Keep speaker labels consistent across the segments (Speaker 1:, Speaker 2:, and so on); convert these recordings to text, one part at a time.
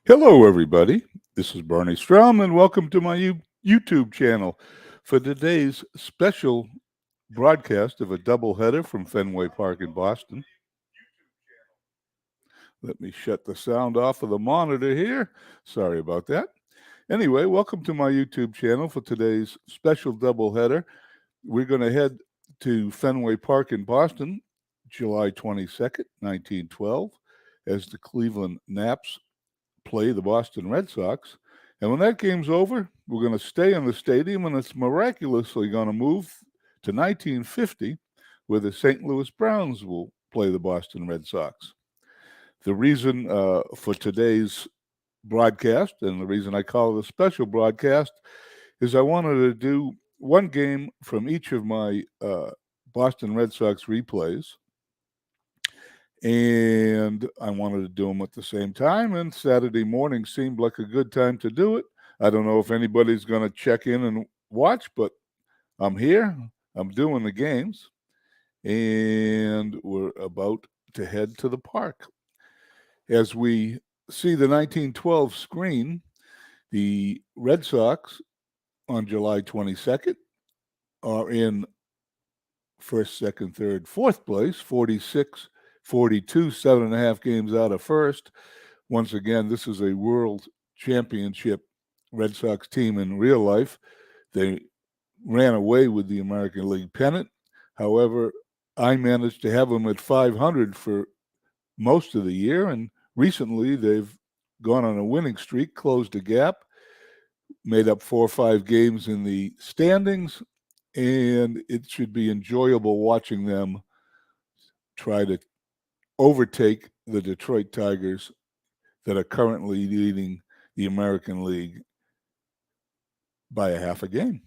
Speaker 1: Hello, everybody. This is Bernie Strom, and welcome to my YouTube channel for today's special broadcast of a doubleheader from Fenway Park in Boston. Let me shut the sound off of the monitor here. Sorry about that. Anyway, welcome to my YouTube channel for today's special doubleheader. We're going to head to Fenway Park in Boston, July 22nd, 1912, as the Cleveland Naps play the Boston Red Sox. And when that game's over, we're going to stay in the stadium, and it's miraculously going to move to 1950, where the St. Louis Browns will play the Boston Red Sox. The reason for today's broadcast, and the reason I call it a special broadcast, is I wanted to do one game from each of my Boston Red Sox replays, and I wanted to do them at the same time, and Saturday morning seemed like a good time to do it. I don't know if anybody's going to check in and watch, but I'm here. I'm doing the games, and we're about to head to the park. As we see the 1912 screen, the Red Sox on July 22nd are in first, second, third, fourth place, 46, 42, 7.5 games out of first. Once again, this is a world championship Red Sox team in real life. They ran away with the American League pennant. However, I managed to have them at 500 for most of the year, and recently they've gone on a winning streak, closed a gap, made up 4 or 5 games in the standings, and it should be enjoyable watching them try to overtake the Detroit Tigers that are currently leading the American League by a half a game.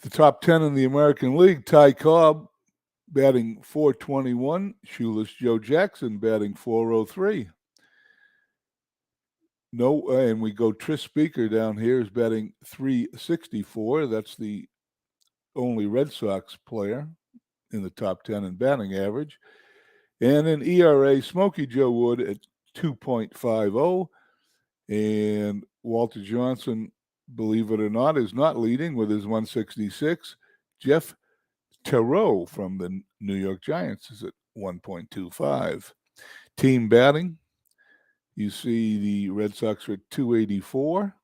Speaker 1: The top 10 in the American League, Ty Cobb batting .421, shoeless Joe Jackson batting .403. No, and we go Tris Speaker down here is batting .364. That's the only Red Sox player in the top 10 in batting average. And in ERA, Smokey Joe Wood at 2.50. And Walter Johnson, believe it or not, is not leading with his 166. Jeff Terrell from the New York Giants is at 1.25. Team batting, you see the Red Sox are at 284,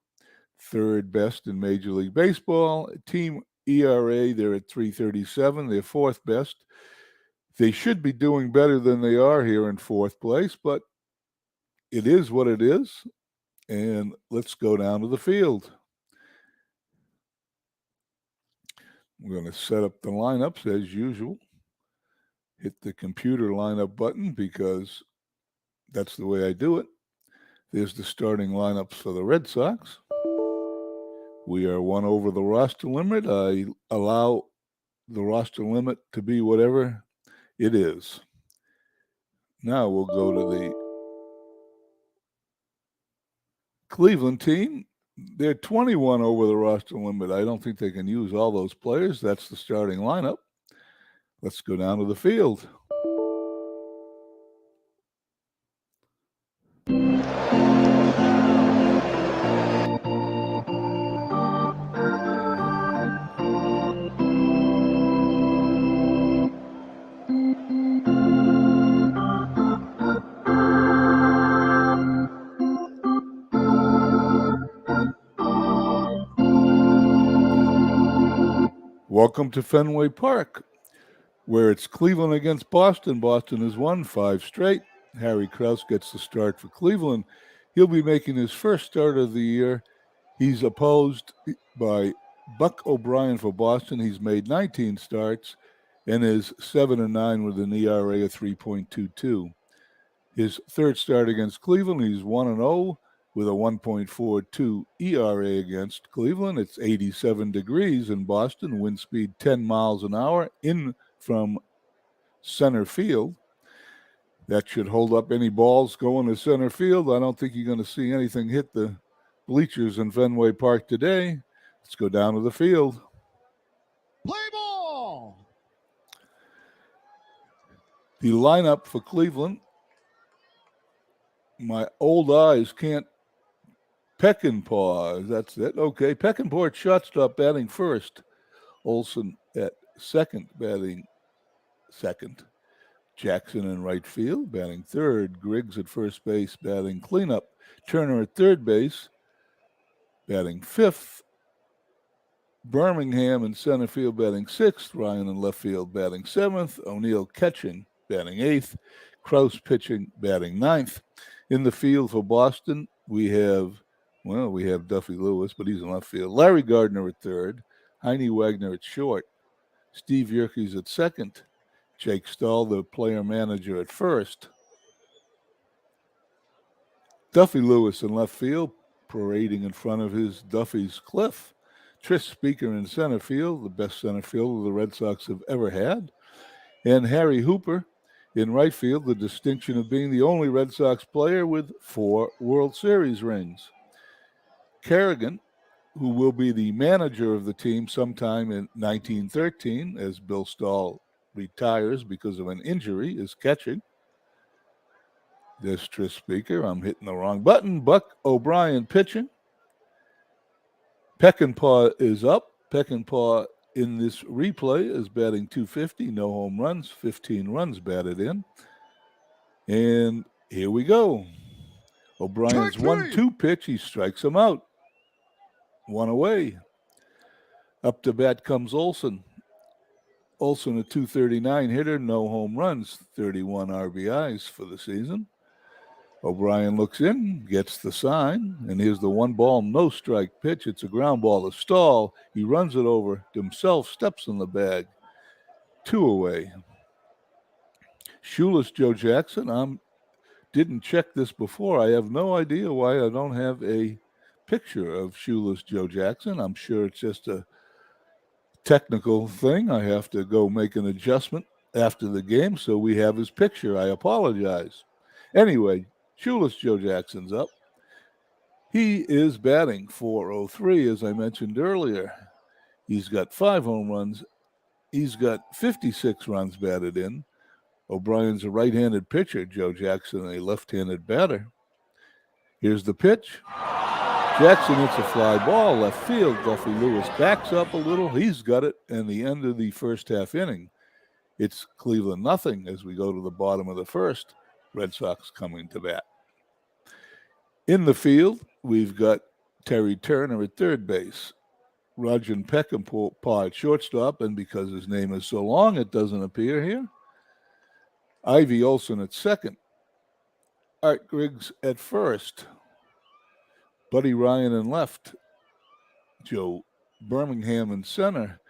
Speaker 1: third best in Major League Baseball. Team ERA, they're at 337, they're fourth best. They should be doing better than they are here in fourth place, but it is what it is. And let's go down to the field. We're going to set up the lineups as usual. Hit the computer lineup button because that's the way I do it. There's the starting lineups for the Red Sox. We are one over the roster limit. I allow the roster limit to be whatever it is. Now we'll go to the Cleveland team. They're 21 over the roster limit. I don't think they can use all those players. That's the starting lineup. Let's go down to the field. Welcome to Fenway Park, where it's Cleveland against Boston. Boston has won 5 straight. Harry Krause gets the start for Cleveland. He'll be making his first start of the year. He's opposed by Buck O'Brien for Boston. He's made 19 starts and is 7-9 with an ERA of 3.22. His third start against Cleveland, he's 1-0 with a 1.42 ERA against Cleveland. It's 87 degrees in Boston, wind speed 10 miles an hour in from center field. That should hold up any balls going to center field. I don't think you're going to see anything hit the bleachers in Fenway Park today. Let's go down to the field.
Speaker 2: Play ball!
Speaker 1: The lineup for Cleveland My old eyes can't. Peckinpah, that's it. Okay, Peckinpah at shortstop batting first. Olson at second batting second. Jackson in right field batting third. Griggs at first base batting cleanup. Turner at third base batting fifth. Birmingham in center field batting sixth. Ryan in left field batting seventh. O'Neill catching batting eighth. Krause pitching batting ninth. In the field for Boston, we have Duffy Lewis, but he's in left field. Larry Gardner at third. Heine Wagner at short. Steve Yerkes at second. Jake Stahl, the player manager, at first. Duffy Lewis in left field, parading in front of his Duffy's Cliff. Tris Speaker in center field, the best center fielder the Red Sox have ever had. And Harry Hooper in right field, the distinction of being the only Red Sox player with 4 World Series rings. Kerrigan, who will be the manager of the team sometime in 1913 as Bill Stahl retires because of an injury, is catching. This Tris Speaker, I'm hitting the wrong button. Buck O'Brien pitching. Peckinpah is up. Peckinpah in this replay is batting .250, no home runs, 15 runs batted in. And here we go. O'Brien's 1-2 pitch. He strikes him out. 1 away. Up to bat comes Olson. Olson, a .239 hitter, no home runs, 31 RBIs for the season. O'Brien looks in, gets the sign, and here's the 1-ball, no strike pitch. It's a ground ball to Stahl. He runs it over to himself, steps in the bag. 2 away. Shoeless Joe Jackson. Didn't check this before. I have no idea why I don't have a picture of Shoeless Joe Jackson. I'm sure it's just a technical thing. I have to go make an adjustment after the game so we have his picture. I apologize. Anyway, Shoeless Joe Jackson's up. He is batting .403, as I mentioned earlier. He's got 5 home runs. He's got 56 runs batted in. O'Brien's a right-handed pitcher. Joe Jackson, a left-handed batter. Here's the pitch. Jackson hits a fly ball left field. Duffy Lewis backs up a little. He's got it. And the end of the first half inning, it's Cleveland nothing as we go to the bottom of the first. Red Sox coming to bat. In the field, we've got Terry Turner at third base. Roger Peckinpah at shortstop, and because his name is so long, it doesn't appear here. Ivy Olson at second. Art Griggs at first. Buddy Ryan in left. Joe Birmingham in center.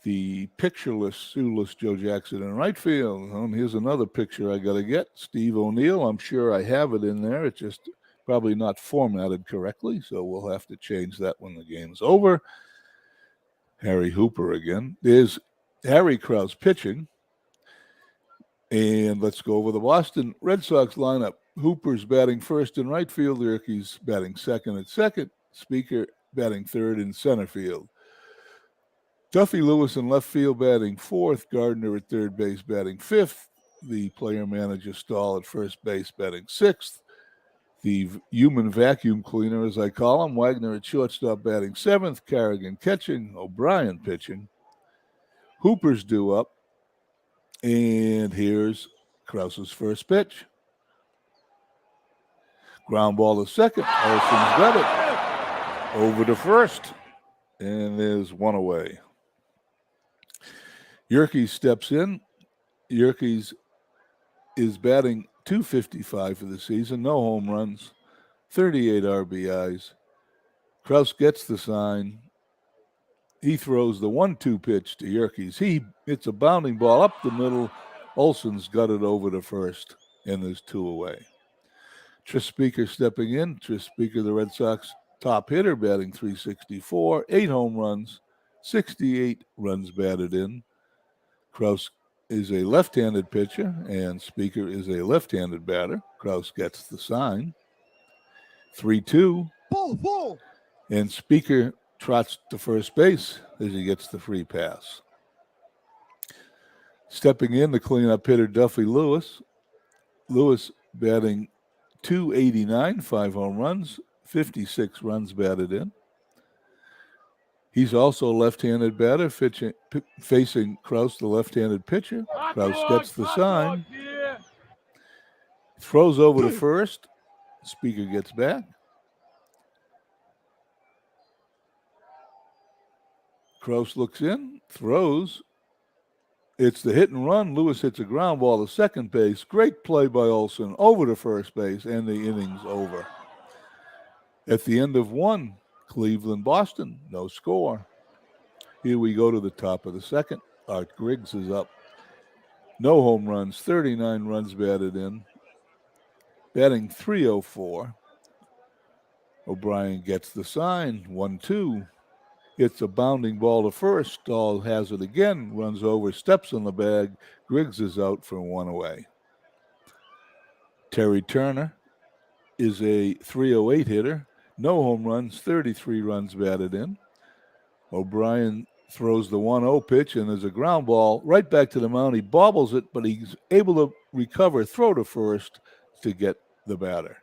Speaker 1: The pictureless, shoeless Joe Jackson in right field. And here's another picture I got to get. Steve O'Neill. I'm sure I have it in there. It's just probably not formatted correctly, so we'll have to change that when the game's over. Harry Hooper again. There's Harry Krause pitching. And let's go over the Boston Red Sox lineup. Hooper's batting first in right field. Yerkes batting second at second. Speaker batting third in center field. Duffy Lewis in left field batting fourth. Gardner at third base batting fifth. The player manager Stahl at first base batting sixth. The human vacuum cleaner, as I call him, Wagner at shortstop batting seventh. Kerrigan catching. O'Brien pitching. Hooper's due up. And here's Krause's first pitch. Ground ball to second. Olson's got it. Over to first. And there's 1 away. Yerkes steps in. Yerkes is batting .255 for the season. No home runs. 38 RBIs. Krause gets the sign. He throws the 1-2 pitch to Yerkes. It's a bounding ball up the middle. Olson's got it over to first, and there's 2 away. Tris Speaker stepping in. Tris Speaker, the Red Sox top hitter, batting .364, 8 home runs, 68 runs batted in. Krause is a left-handed pitcher, and Speaker is a left-handed batter. Krause gets the sign. 3-2.
Speaker 2: Ball.
Speaker 1: And Speaker trots to first base as he gets the free pass. Stepping in, the cleanup hitter, Duffy Lewis. Lewis batting 289, 5 home runs, 56 runs batted in. He's also a left-handed batter, facing Krause, the left-handed pitcher. Krause gets the sign, throws over to first. Speaker gets back. Krause looks in, throws. It's the hit and run. Lewis hits a ground ball to second base. Great play by Olson over to first base, and the inning's over. At the end of one, Cleveland, Boston, no score. Here we go to the top of the second. Art Griggs is up. No home runs, 39 runs batted in. Batting .304. O'Brien gets the sign, 1-2. It's a bounding ball to first. Stahl has it again, runs over, steps on the bag. Griggs is out for one away. Terry Turner is a .308 hitter. No home runs, 33 runs batted in. O'Brien throws the 1-0 pitch, and there's a ground ball right back to the mound. He bobbles it, but he's able to recover, throw to first to get the batter.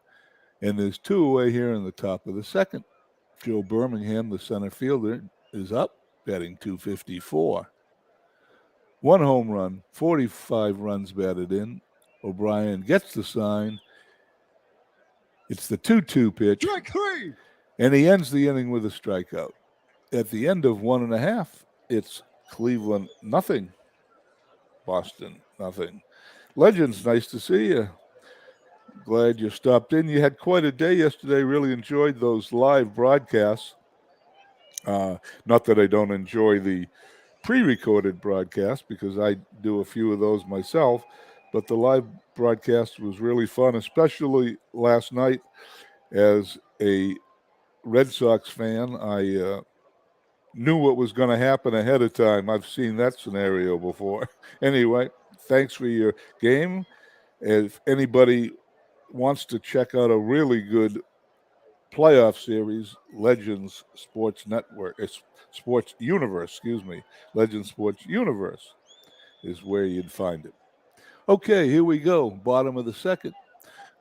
Speaker 1: And there's two away here in the top of the second. Joe Birmingham, the center fielder, is up, batting .254. One home run, 45 runs batted in. O'Brien gets the sign. It's the 2-2 pitch.
Speaker 2: Strike three.
Speaker 1: And he ends the inning with a strikeout. At the end of 1.5, it's Cleveland nothing, Boston nothing. Legends, nice to see you. Glad you stopped in. You had quite a day yesterday. Really enjoyed those live broadcasts. Not that I don't enjoy the pre-recorded broadcasts, because I do a few of those myself, but the live broadcast was really fun, especially last night. As a Red Sox fan, I knew what was going to happen ahead of time. I've seen that scenario before. Anyway, thanks for your game. If anybody wants to check out a really good playoff series, Legends Sports Network, Sports Universe, Legends Sports Universe is where you'd find it. Okay, here we go. Bottom of the second.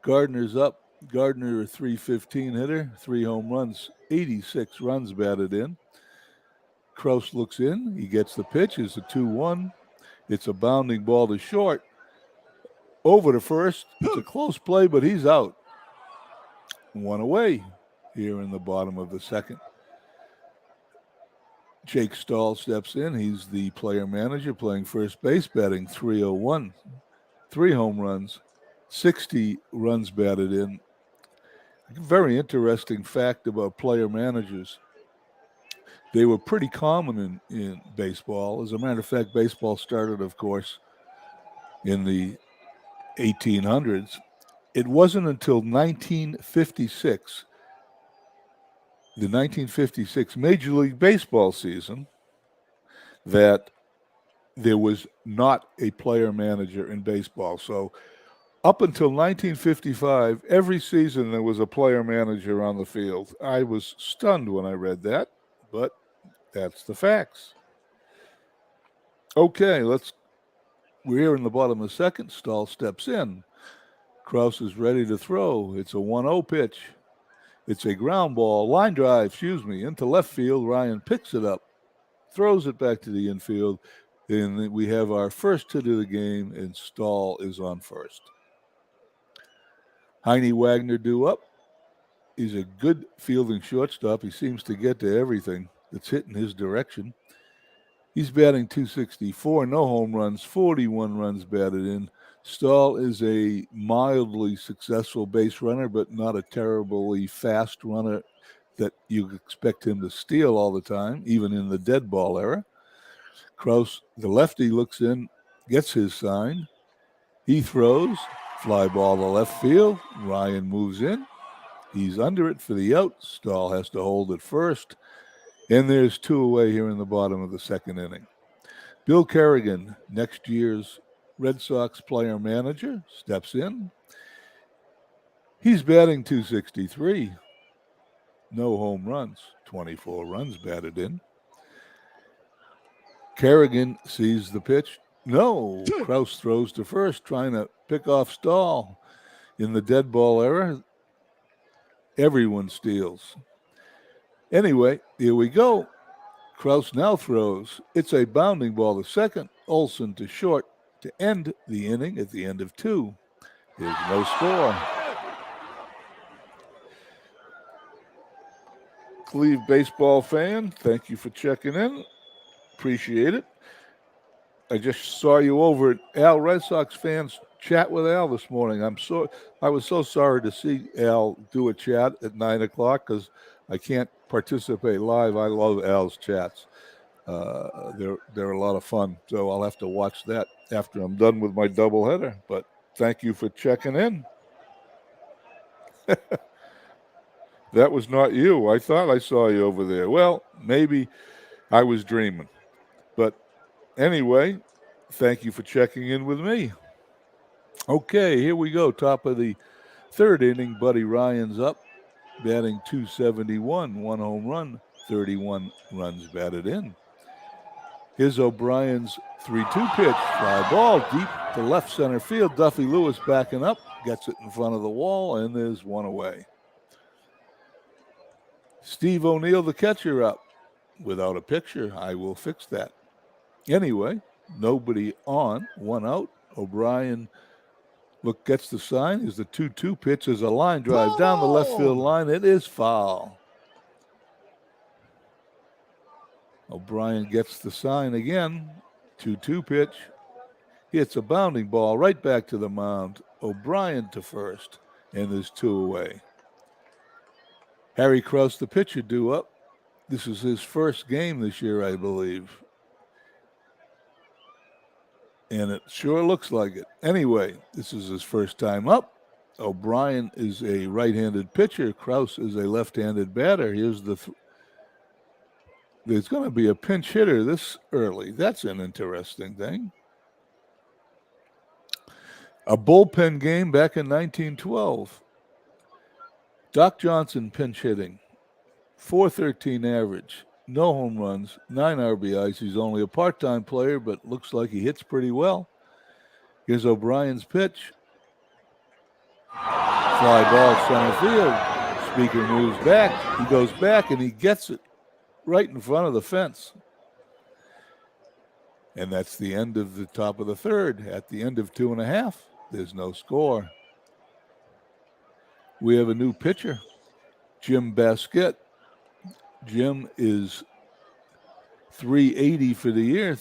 Speaker 1: Gardner's up. Gardner, a .315 hitter, 3 home runs, 86 runs batted in. Krause looks in. He gets the pitch. It's a 2-1. It's a bounding ball to short. Over to first. It's a close play, but he's out. One away here in the bottom of the second. Jake Stahl steps in. He's the player manager, playing first base, batting .301. 3 home runs, 60 runs batted in. A very interesting fact about player managers. They were pretty common in baseball. As a matter of fact, baseball started, of course, in the 1800s. It wasn't until 1956, the 1956 Major League Baseball season, that there was not a player manager in baseball. So up until 1955, every season there was a player manager on the field. I was stunned when I read that, but that's the facts. Okay, we're here in the bottom of the second. Stahl steps in. Krause is ready to throw. It's a 1-0 pitch. It's a ground ball, line drive, into left field. Ryan picks it up, throws it back to the infield, and we have our first hit of the game, and Stahl is on first. Heine Wagner due up. He's a good fielding shortstop. He seems to get to everything that's hit in his direction. He's batting .264, no home runs, 41 runs batted in. Stahl is a mildly successful base runner, but not a terribly fast runner that you expect him to steal all the time, even in the dead ball era. Krause, the lefty, looks in, gets his sign. He throws, fly ball to left field. Ryan moves in. He's under it for the out. Stahl has to hold it first. And there's 2 away here in the bottom of the second inning. Bill Kerrigan, next year's Red Sox player manager, steps in. He's batting .263. No home runs, 24 runs batted in. Kerrigan sees the pitch. No, Krause throws to first, trying to pick off Stahl. In the dead ball era, everyone steals. Anyway, here we go. Kraus now throws. It's a bounding ball to second. Olson to short to end the inning at the end of 2. There's no score. Cleve baseball fan, thank you for checking in. Appreciate it. I just saw you over at Al Red Sox fans chat with Al this morning. I was so sorry to see Al do a chat at 9 o'clock because I can't participate live. I love Al's chats. They're a lot of fun. So I'll have to watch that after I'm done with my doubleheader. But thank you for checking in. That was not you. I thought I saw you over there. Well, maybe I was dreaming. But anyway, thank you for checking in with me. Okay, here we go. Top of the 3rd inning. Buddy Ryan's up, batting .271, 1 home run, 31 runs batted in. Here's O'Brien's 3-2 pitch. Fly ball deep to left center field. Duffy Lewis backing up, gets it in front of the wall, and there's one away. Steve O'Neill, the catcher, up. Without a picture, I will fix that. Anyway, nobody on, 1 out. O'Brien gets the sign. Is the 2-2 pitch is a line drive down the left field line. It is foul. O'Brien gets the sign again. 2-2 pitch. Hits a bounding ball right back to the mound. O'Brien to first, and there's 2 away. Harry Kraus, the pitcher, due up. This is his first game this year, I believe. And it sure looks like it. Anyway, this is his first time up. O'Brien is a right-handed pitcher. Kraus is a left-handed batter. Here's there's going to be a pinch hitter this early. That's an interesting thing. A bullpen game back in 1912. Doc Johnson pinch hitting. .413 average. No home runs, 9 RBIs. He's only a part-time player, but looks like he hits pretty well. Here's O'Brien's pitch. Fly ball center field. Speaker moves back. He goes back, and he gets it right in front of the fence. And that's the end of the top of the 3rd. At the end of 2.5, there's no score. We have a new pitcher, Jim Basquette. Jim is .380 for the year.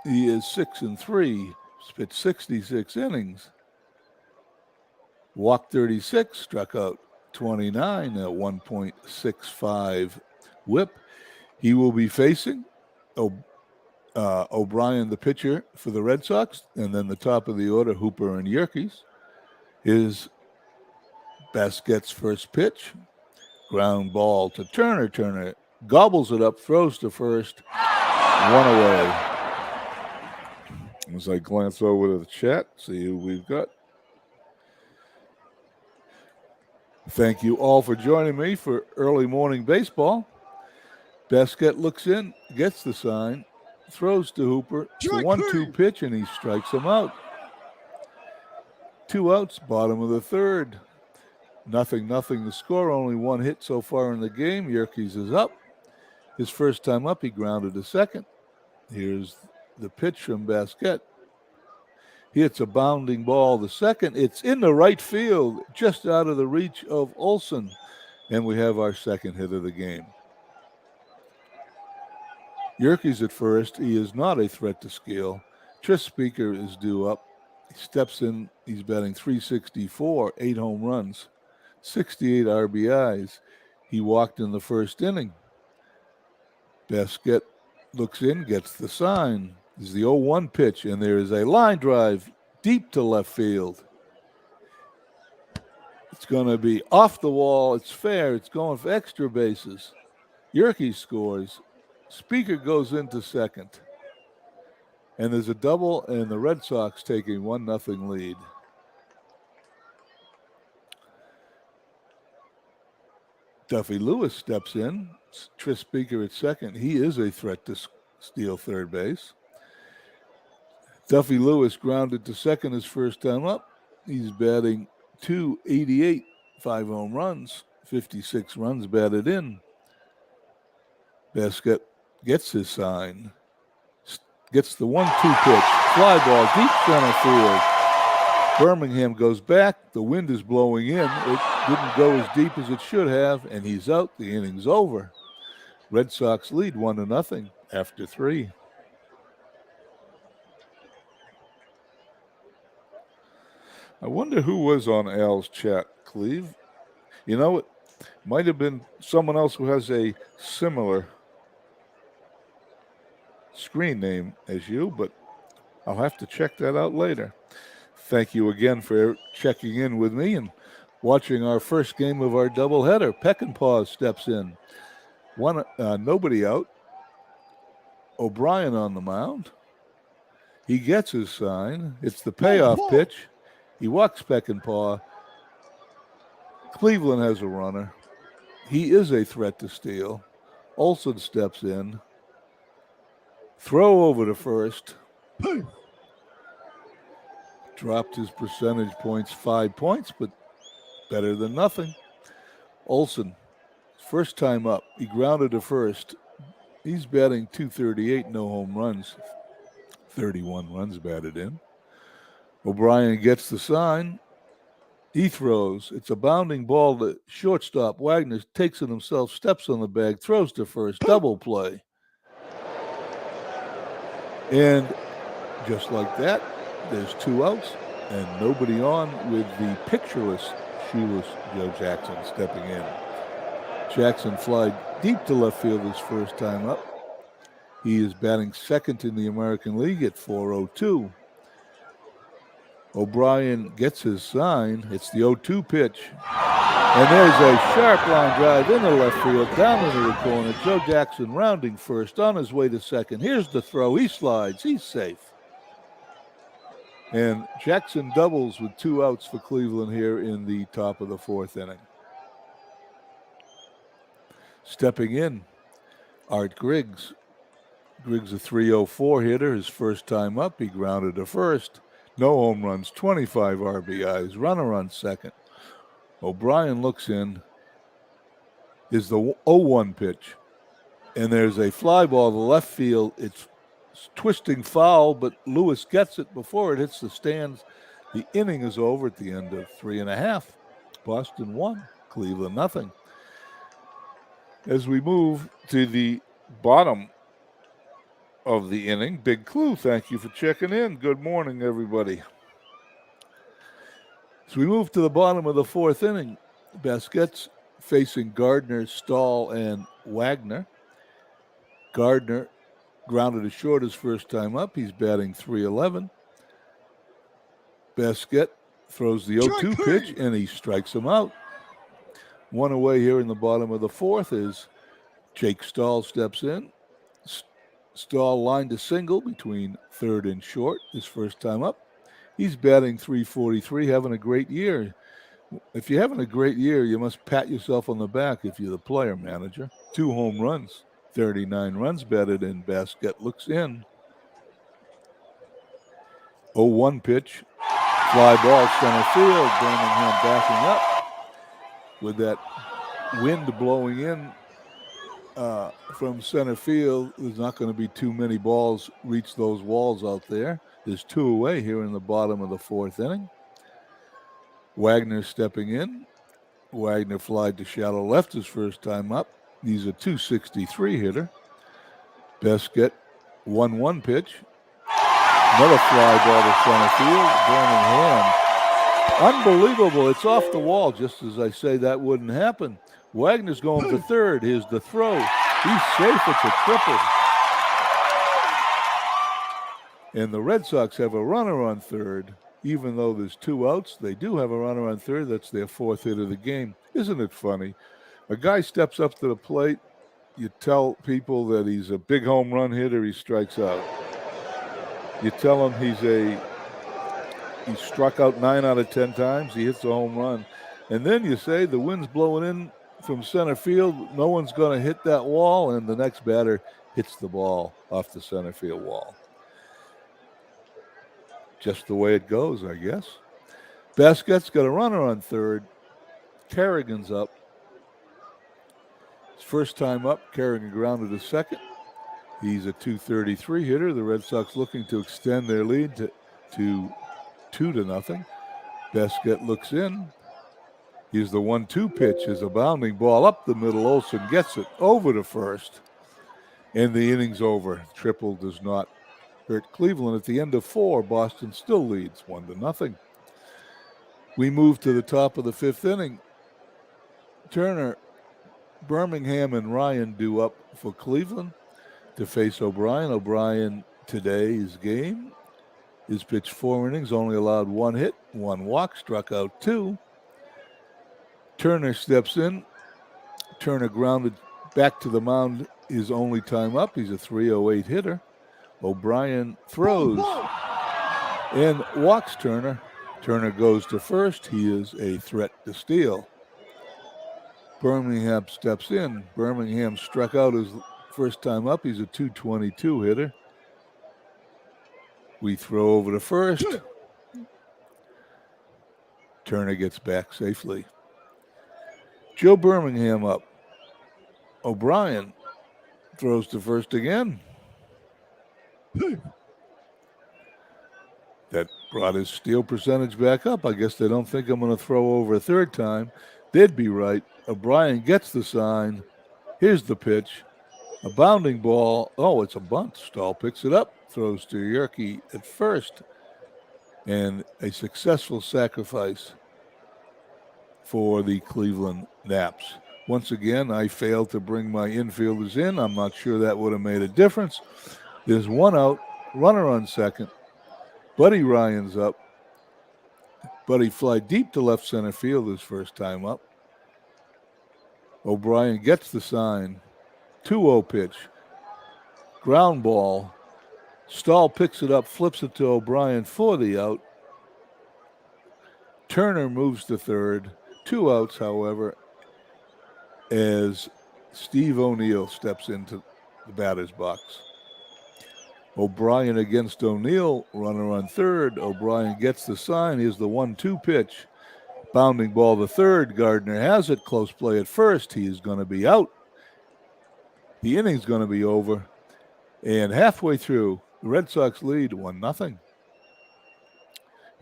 Speaker 1: He is 6-3. Pitched 66 innings. Walked 36, struck out 29 at 1.65 whip. He will be facing O'Brien, the pitcher for the Red Sox, and then the top of the order, Hooper and Yerkes. His Basquette's first pitch. Ground ball to Turner. Turner gobbles it up, throws to first. 1 away. As I glance over to the chat, see who we've got. Thank you all for joining me for early morning baseball. Basquette looks in, gets the sign, throws to Hooper. It's a 1-2 pitch, and he strikes him out. 2 outs, bottom of the 3rd. 0-0 the score, only 1 hit so far in the game. Yerkes is up. His first time up, he grounded to second. Here's the pitch from Basquette. He hits a bounding ball to second. It's in the right field, just out of the reach of Olson. And we have our second hit of the game. Yerkes at first. He is not a threat to steal. Tris Speaker is due up. He steps in. He's batting .364, 8 home runs, 68 RBIs. He walked in the first inning. Basquette looks in, gets the sign. This is the 0-1 pitch, and there is a line drive deep to left field. It's going to be off the wall. It's fair. It's going for extra bases. Yerkes scores. Speaker goes into second. And there's a double, and the Red Sox take a 1-0 lead. Duffy Lewis steps in. Tris Speaker at second. He is a threat to steal third base. Duffy Lewis grounded to second his first time up. He's batting 288, 5 home runs, 56 runs batted in. Baskett gets his sign, gets the 1-2 pitch, fly ball, deep center field. Birmingham goes back. The wind is blowing in. It didn't go as deep as it should have, and he's out. The inning's over. Red Sox lead 1-0 after 3. I wonder who was on Al's chat, Cleve. You know, it might have been someone else who has a similar screen name as you, but I'll have to check that out later. Thank you again for checking in with me and watching our first game of our doubleheader. Peckinpah steps in. Nobody out. O'Brien on the mound. He gets his sign. It's the payoff pitch. He walks Peckinpah. Cleveland has a runner. He is a threat to steal. Olson steps in. Throw over to first. Dropped his percentage points 5 points, but better than nothing. Olson, first time up. He grounded to first. He's batting .238, no home runs. 31 runs batted in. O'Brien gets the sign. He throws. It's a bounding ball to shortstop. Wagner takes it himself, steps on the bag, throws to first. Double play. And just like that, there's 2 outs and nobody on with the pictureless, shoeless Joe Jackson stepping in. Jackson flied deep to left field his first time up. He is batting second in the American League at .402. O'Brien gets his sign. It's the 0-2 pitch. And there's a sharp line drive into left field, down into the corner. Joe Jackson rounding first, on his way to second. Here's the throw. He slides. He's safe. And Jackson doubles with 2 outs for Cleveland here in the top of the 4th inning. Stepping in, Art Griggs. Griggs a .304 hitter, his first time up. He grounded to first. No home runs, 25 RBIs, runner on second. O'Brien looks in. Is the 0-1 pitch. And there's a fly ball to left field. It's twisting foul, but Lewis gets it before it hits the stands. The inning is over at the end of 3.5. Boston 1, Cleveland nothing. As we move to the bottom of the inning, Big Clue, thank you for checking in. Good morning, everybody. As we move to the bottom of the 4th inning, Basket's facing Gardner, Stahl, and Wagner. Gardner grounded to short his first time up. He's batting .311. Basket throws the 0-2 pitch, and he strikes him out. One away here in the bottom of the 4th is Jake Stahl steps in. Stahl lined a single between third and short his first time up. He's batting .343, having a great year. If you're having a great year, you must pat yourself on the back if you're the player manager. 2 home runs, 39 runs batted in. Basket looks in. 0-1 pitch. Fly ball center field. Birmingham backing up. With that wind blowing in from center field, there's not going to be too many balls reach those walls out there. There's 2 away here in the bottom of the 4th inning. Wagner stepping in. Wagner flied to shallow left his first time up. He's a .263 hitter. Basket 1-1 pitch. Another fly ball to center field. Birmingham. Unbelievable. It's off the wall. Just as I say that wouldn't happen. Wagner's going for third. Here's the throw. He's safe. It's a triple. And the Red Sox have a runner on third. Even though there's 2 outs, they do have a runner on third. That's their 4th hit of the game. Isn't it funny? A guy steps up to the plate. You tell people that he's a big home run hitter. He strikes out. You tell him he's struck out 9 out of 10 times. He hits a home run. And then you say the wind's blowing in from center field. No one's going to hit that wall. And the next batter hits the ball off the center field wall. Just the way it goes, I guess. Baskett's got a runner on third. Kerrigan's up. His first time up, Kerrigan grounded to second. He's a .233 hitter. The Red Sox looking to extend their lead to 2-0. Baskett looks in. Here's the 1-2 pitch. Is a bounding ball up the middle. Olson gets it over to first. And the inning's over. Triple does not hurt Cleveland. At the end of 4, Boston still leads 1-0. We move to the top of the 5th inning. Turner, Birmingham, and Ryan due up for Cleveland to face O'Brien. O'Brien, today's game, is pitched 4 innings, only allowed 1 hit, 1 walk, struck out 2. Turner steps in. Turner grounded back to the mound his only time up. He's a .308 hitter. O'Brien throws and walks Turner. Turner goes to first. He is a threat to steal. Birmingham steps in. Birmingham struck out his first time up. He's a .222 hitter. We throw over to first. Turner gets back safely. Joe Birmingham up. O'Brien throws to first again. That brought his steal percentage back up. I guess they don't think I'm going to throw over a third time. They'd be right. O'Brien gets the sign. Here's the pitch. A bounding ball. Oh, it's a bunt. Stahl picks it up, throws to Yerke at first. And a successful sacrifice for the Cleveland Naps. Once again, I failed to bring my infielders in. I'm not sure that would have made a difference. There's 1 out, runner on second. Buddy Ryan's up. Buddy fly deep to left center field his first time up. O'Brien gets the sign. 2-0 pitch. Ground ball. Stahl picks it up, flips it to O'Brien for the out. Turner moves to third. 2 outs, however, as Steve O'Neill steps into the batter's box. O'Brien against O'Neill, runner on third. O'Brien gets the sign. Here's the 1-2 pitch. Bounding ball to third. Gardner has it. Close play at first. He is going to be out. The inning's going to be over. And halfway through, the Red Sox lead 1-0.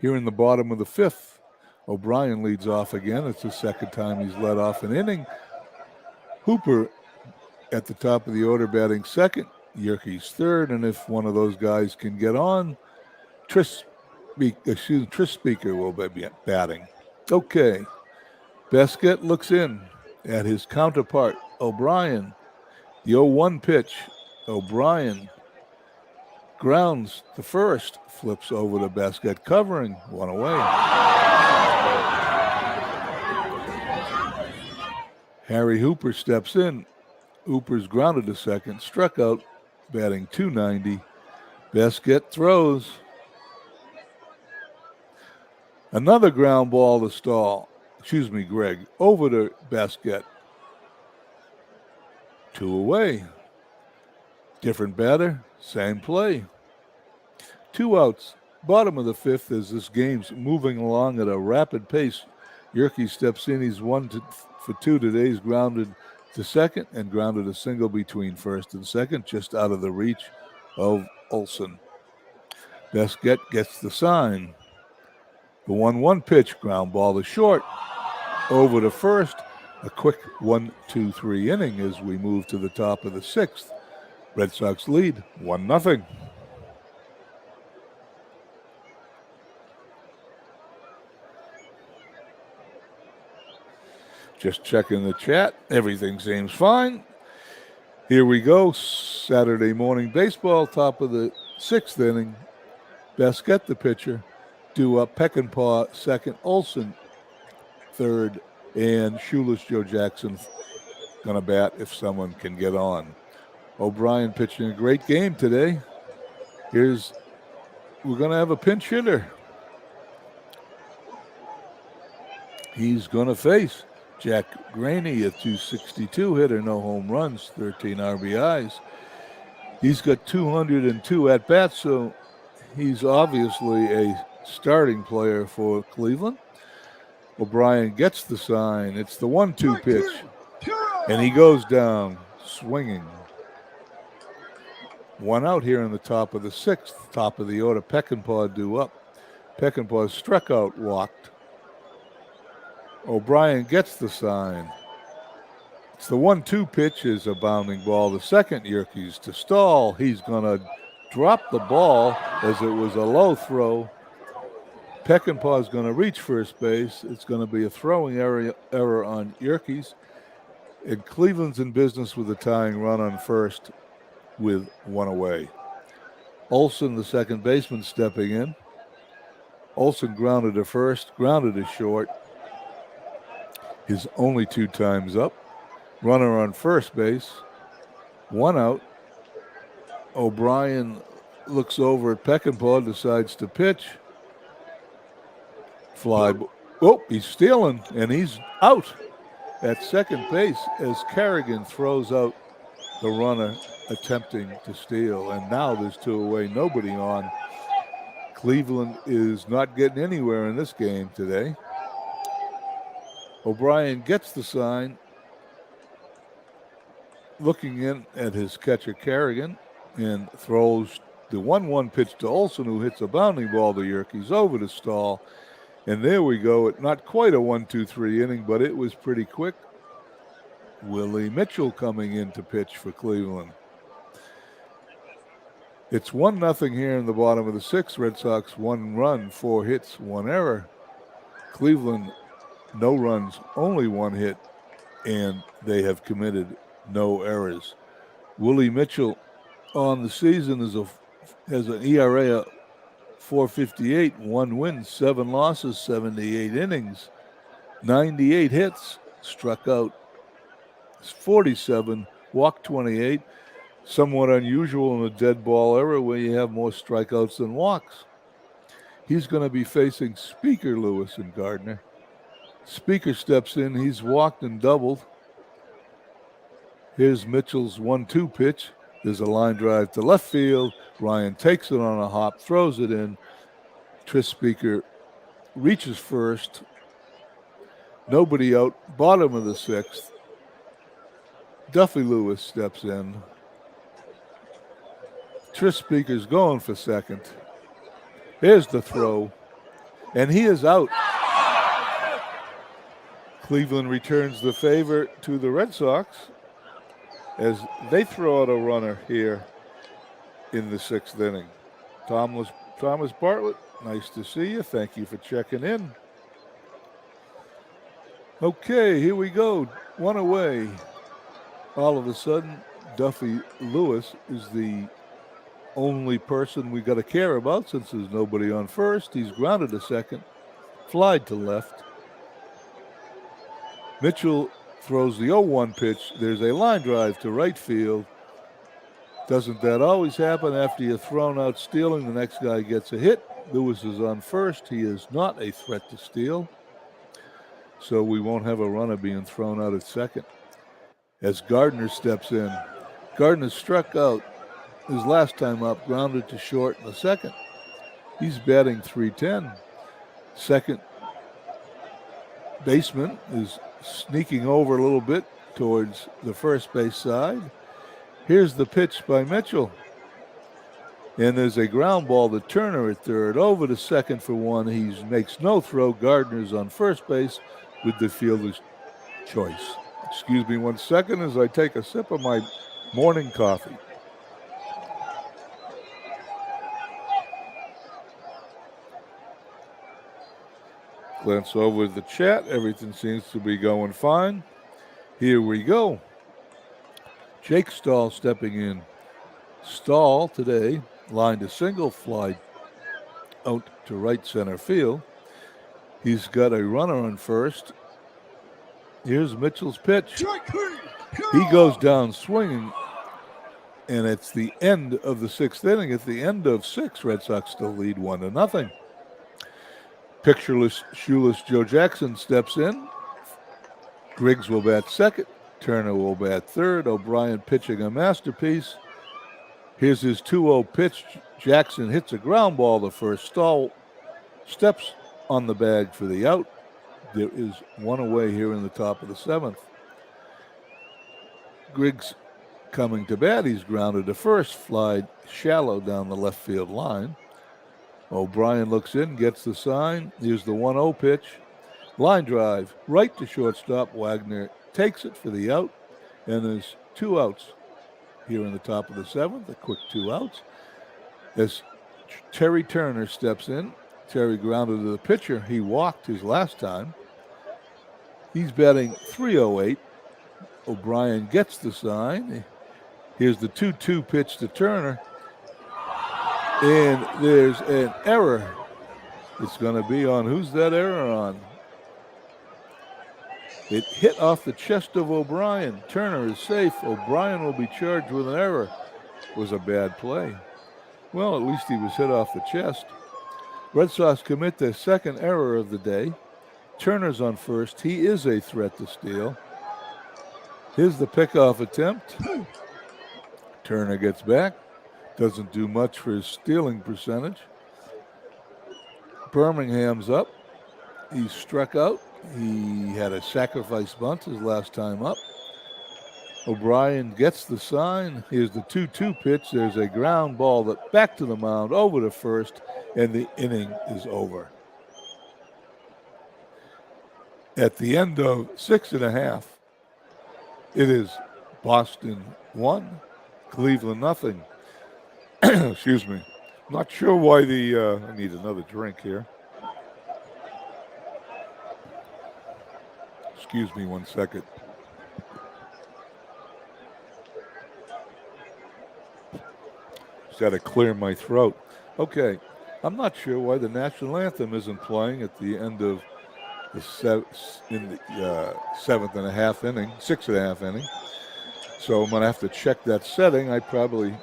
Speaker 1: Here in the bottom of the 5th, O'Brien leads off again. It's the second time he's led off an inning. Hooper at the top of the order batting second. Yerke's third, and if one of those guys can get on, Tris Speaker will be batting. Okay. Baskett looks in at his counterpart, O'Brien. The 0-1 pitch. O'Brien grounds the first, flips over to Baskett covering, 1 away. Harry Hooper steps in. Hooper's grounded to second, struck out, batting .290. Baskett throws. Another ground ball to Stahl. Greg. Over to Baskett. 2 away. Different batter, same play. 2 outs. Bottom of the 5th as this game's moving along at a rapid pace. Yerke steps in. He's 1 for 2 today. He's grounded to second and grounded a single between first and second, just out of the reach of Olson. Baskett gets the sign. The 1-1 pitch, ground ball to short, over to first. A quick 1-2-3 inning as we move to the top of the 6th. Red Sox lead 1-0. Just checking the chat. Everything seems fine. Here we go. Saturday morning baseball, top of the 6th inning. Baskett, the pitcher, due up. Peckinpah second. Olson third. And Shoeless Joe Jackson going to bat if someone can get on. O'Brien pitching a great game today. We're going to have a pinch hitter. He's going to face Jack Graney, a .262 hitter, no home runs, 13 RBIs. He's got 202 at-bats, so he's obviously a starting player for Cleveland. O'Brien gets the sign. It's the 1-2 pitch. And he goes down swinging. One out here in the top of the sixth, top of the order. Peckinpah due up. Peckinpah struck out, walked. O'Brien gets the sign. It's the 1-2 pitch is a bounding ball. The second Yerkes to Stahl. He's going to drop the ball as it was a low throw. Peckinpah is going to reach first base. It's going to be a throwing error on Yerkes. And Cleveland's in business with a tying run on first with one away. Olson, the second baseman, stepping in. Olson grounded to first, grounded to short. His only 2 times up. Runner on first base. One out. O'Brien looks over at Peckinpah, decides to pitch. Fly. Oh, he's stealing, and he's out at second base as Kerrigan throws out the runner attempting to steal. And now there's 2 away, nobody on. Cleveland is not getting anywhere in this game today. O'Brien gets the sign, looking in at his catcher Kerrigan, and throws the 1-1 pitch to Olson, who hits a bounding ball to Yerkes over to Stahl. And there we go. Not quite a 1-2-3 inning, but it was pretty quick. Willie Mitchell coming in to pitch for Cleveland. It's 1-0 here in the bottom of the sixth. Red Sox 1 run, 4 hits, 1 error. Cleveland, no runs, only 1 hit, and they have committed no errors. Willie Mitchell on the season has an ERA of 4.58, 1 win, 7 losses, 78 innings, 98 hits, struck out 47, walked 28. Somewhat unusual in a dead ball era where you have more strikeouts than walks. He's going to be facing Speaker, Lewis, and Gardner. Speaker steps in. He's walked and doubled. Here's Mitchell's 1-2 pitch. There's a line drive to left field. Ryan takes it on a hop, throws it in. Tris Speaker reaches first. Nobody out. Bottom of the sixth. Duffy Lewis steps in. Tris Speaker's going for second. Here's the throw. And he is out. Cleveland returns the favor to the Red Sox as they throw out a runner here in the 6th inning. Thomas Bartlett, nice to see you. Thank you for checking in. Okay, here we go. 1 away. All of a sudden, Duffy Lewis is the only person we got to care about since there's nobody on first. He's grounded to second, flied to left. Mitchell throws the 0-1 pitch. There's a line drive to right field. Doesn't that always happen after you're thrown out stealing? The next guy gets a hit. Lewis is on first. He is not a threat to steal. So we won't have a runner being thrown out at second. As Gardner steps in. Gardner struck out his last time up, grounded to short in the second. He's batting .310. Second baseman is sneaking over a little bit towards the first base side. Here's the pitch by Mitchell. And there's a ground ball to Turner at third, over to second for 1. He makes no throw. Gardner's on first base with the fielder's choice. Excuse me 1 second as I take a sip of my morning coffee. Glance over the chat. Everything seems to be going fine. Here we go. Jake Stahl stepping in. Stahl today lined a single fly out to right center field. He's got a runner on first. Here's Mitchell's pitch. He goes down swinging, and it's the end of the 6th inning. At the end of 6, Red Sox still lead 1-0. Pictureless, shoeless Joe Jackson steps in. Griggs will bat second. Turner will bat third. O'Brien pitching a masterpiece. Here's his 2-0 pitch. Jackson hits a ground ball to first. Stahl steps on the bag for the out. There is one away here in the top of the seventh. Griggs coming to bat. He's grounded to first, flied shallow down the left field line. O'Brien looks in, gets the sign. Here's the 1-0 pitch. Line drive, right to shortstop. Wagner takes it for the out, and there's 2 outs here in the top of the seventh, a quick 2 outs. As Terry Turner steps in, Terry grounded to the pitcher. He walked his last time. He's batting .308. O'Brien gets the sign. Here's the 2-2 pitch to Turner. And there's an error. It's going to be on, who's that error on? It hit off the chest of O'Brien. Turner is safe. O'Brien will be charged with an error. It was a bad play. Well, at least he was hit off the chest. Red Sox commit their second error of the day. Turner's on first. He is a threat to steal. Here's the pickoff attempt. Turner gets back. Doesn't do much for his stealing percentage. Birmingham's up. He's struck out. He had a sacrifice bunt his last time up. O'Brien gets the sign. Here's the 2-2 pitch. There's a ground ball that back to the mound, over to first, and the inning is over. At the end of 6.5, it is Boston 1, Cleveland nothing. Excuse me. Not sure why I need another drink here. Excuse me 1 second. Just got to clear my throat. Okay, I'm not sure why the national anthem isn't playing at the end of the 7.5 inning, 6.5 inning. So I'm going to have to check that setting. I probably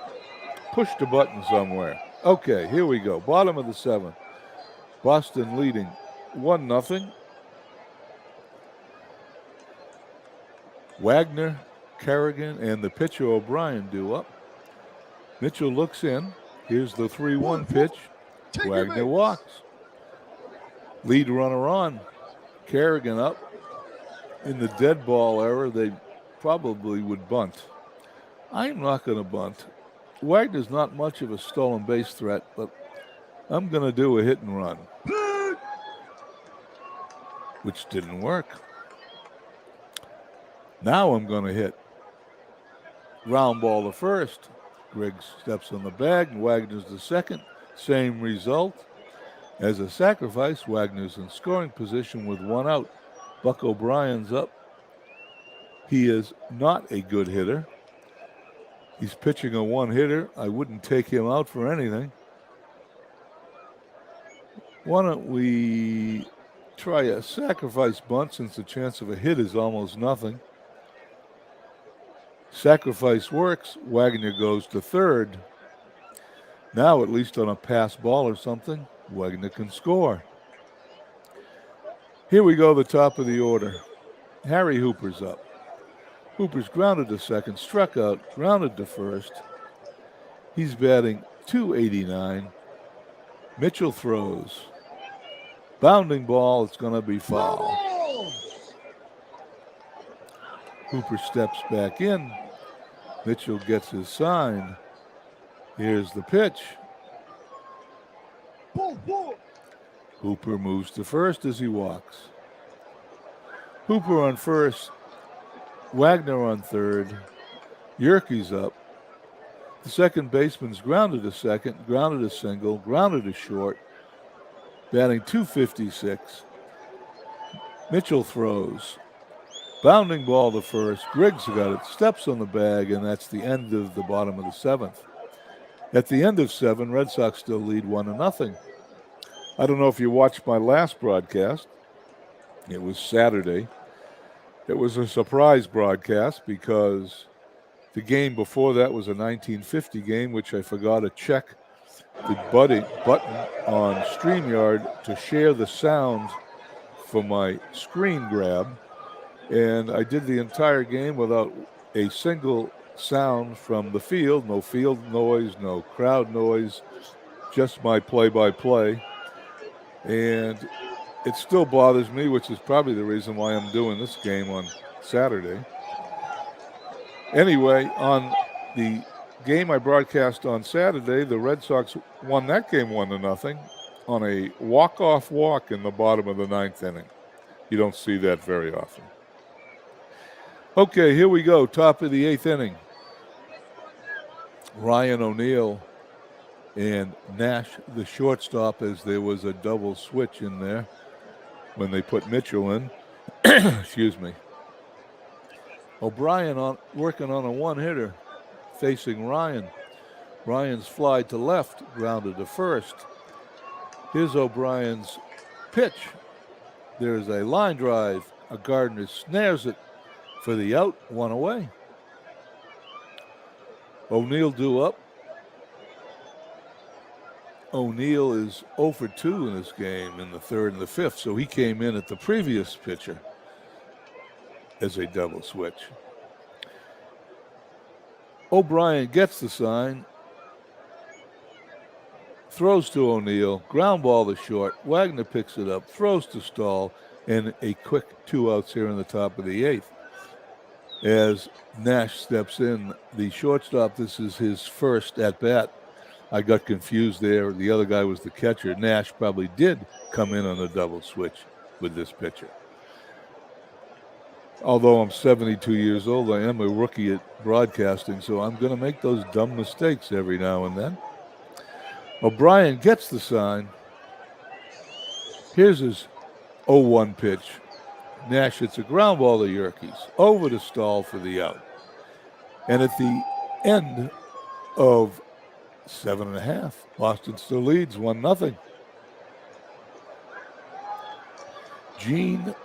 Speaker 1: pushed a button somewhere. Okay, here we go. Bottom of the 7th. Boston leading 1-0. Wagner, Kerrigan, and the pitcher O'Brien due up. Mitchell looks in. Here's the 3-1 pitch. Wagner walks. Lead runner on. Kerrigan up. In the dead ball era, they probably would bunt. I'm not going to bunt. Wagner's not much of a stolen base threat, but I'm going to do a hit and run, which didn't work. Now I'm going to hit. Ground ball to first. Griggs steps on the bag, and Wagner's the second. Same result. As a sacrifice, Wagner's in scoring position with 1 out. Buck O'Brien's up. He is not a good hitter. He's pitching a 1-hitter. I wouldn't take him out for anything. Why don't we try a sacrifice bunt since the chance of a hit is almost nothing. Sacrifice works. Wagner goes to third. Now, at least on a pass ball or something, Wagner can score. Here we go, the top of the order. Harry Hooper's up. Hooper's grounded to second, struck out, grounded to first. He's batting .289. Mitchell throws. Bounding ball, it's going to be foul. Hooper steps back in. Mitchell gets his sign. Here's the pitch. Hooper moves to first as he walks. Hooper on first. Wagner on third. Yerke's up. The second baseman's grounded to second, grounded to single, grounded to short. Batting .256. Mitchell throws. Bounding ball to first. Griggs got it. Steps on the bag, and that's the end of the bottom of the 7th. At the end of 7, Red Sox still lead 1-0. I don't know if you watched my last broadcast. It was Saturday. It was a surprise broadcast because the game before that was a 1950 game, which I forgot to check the button on StreamYard to share the sound for my screen grab. And I did the entire game without a single sound from the field, no field noise, no crowd noise, just my play-by-play. And it still bothers me, which is probably the reason why I'm doing this game on Saturday. Anyway, on the game I broadcast on Saturday, the Red Sox won that game 1-0 on a walk-off walk in the bottom of the ninth inning. You don't see that very often. Okay, here we go. Top of the eighth inning. Ryan O'Neal and Nash, the shortstop, as there was a double switch in there when they put Mitchell in. Excuse me. O'Brien working on a one-hitter facing Ryan. Ryan's fly to left, grounded to first. Here's O'Brien's pitch. There's a line drive. A Gardner snares it for the out, one away. O'Neal due up. O'Neal is 0 for 2 in this game in the third and the fifth, so he came in at the previous pitcher as a double switch. O'Brien gets the sign, throws to O'Neal, ground ball to short. Wagner picks it up, throws to Stahl, and a quick 2 outs here in the top of the eighth. As Nash steps in, the shortstop, this is his first at bat. I got confused there. The other guy was the catcher. Nash probably did come in on a double switch with this pitcher. Although I'm 72 years old, I am a rookie at broadcasting, so I'm going to make those dumb mistakes every now and then. O'Brien gets the sign. Here's his 0-1 pitch. Nash hits a ground ball to Yerkes, over to Stahl for the out. And at the end of 7.5, Boston still leads 1-0. Gene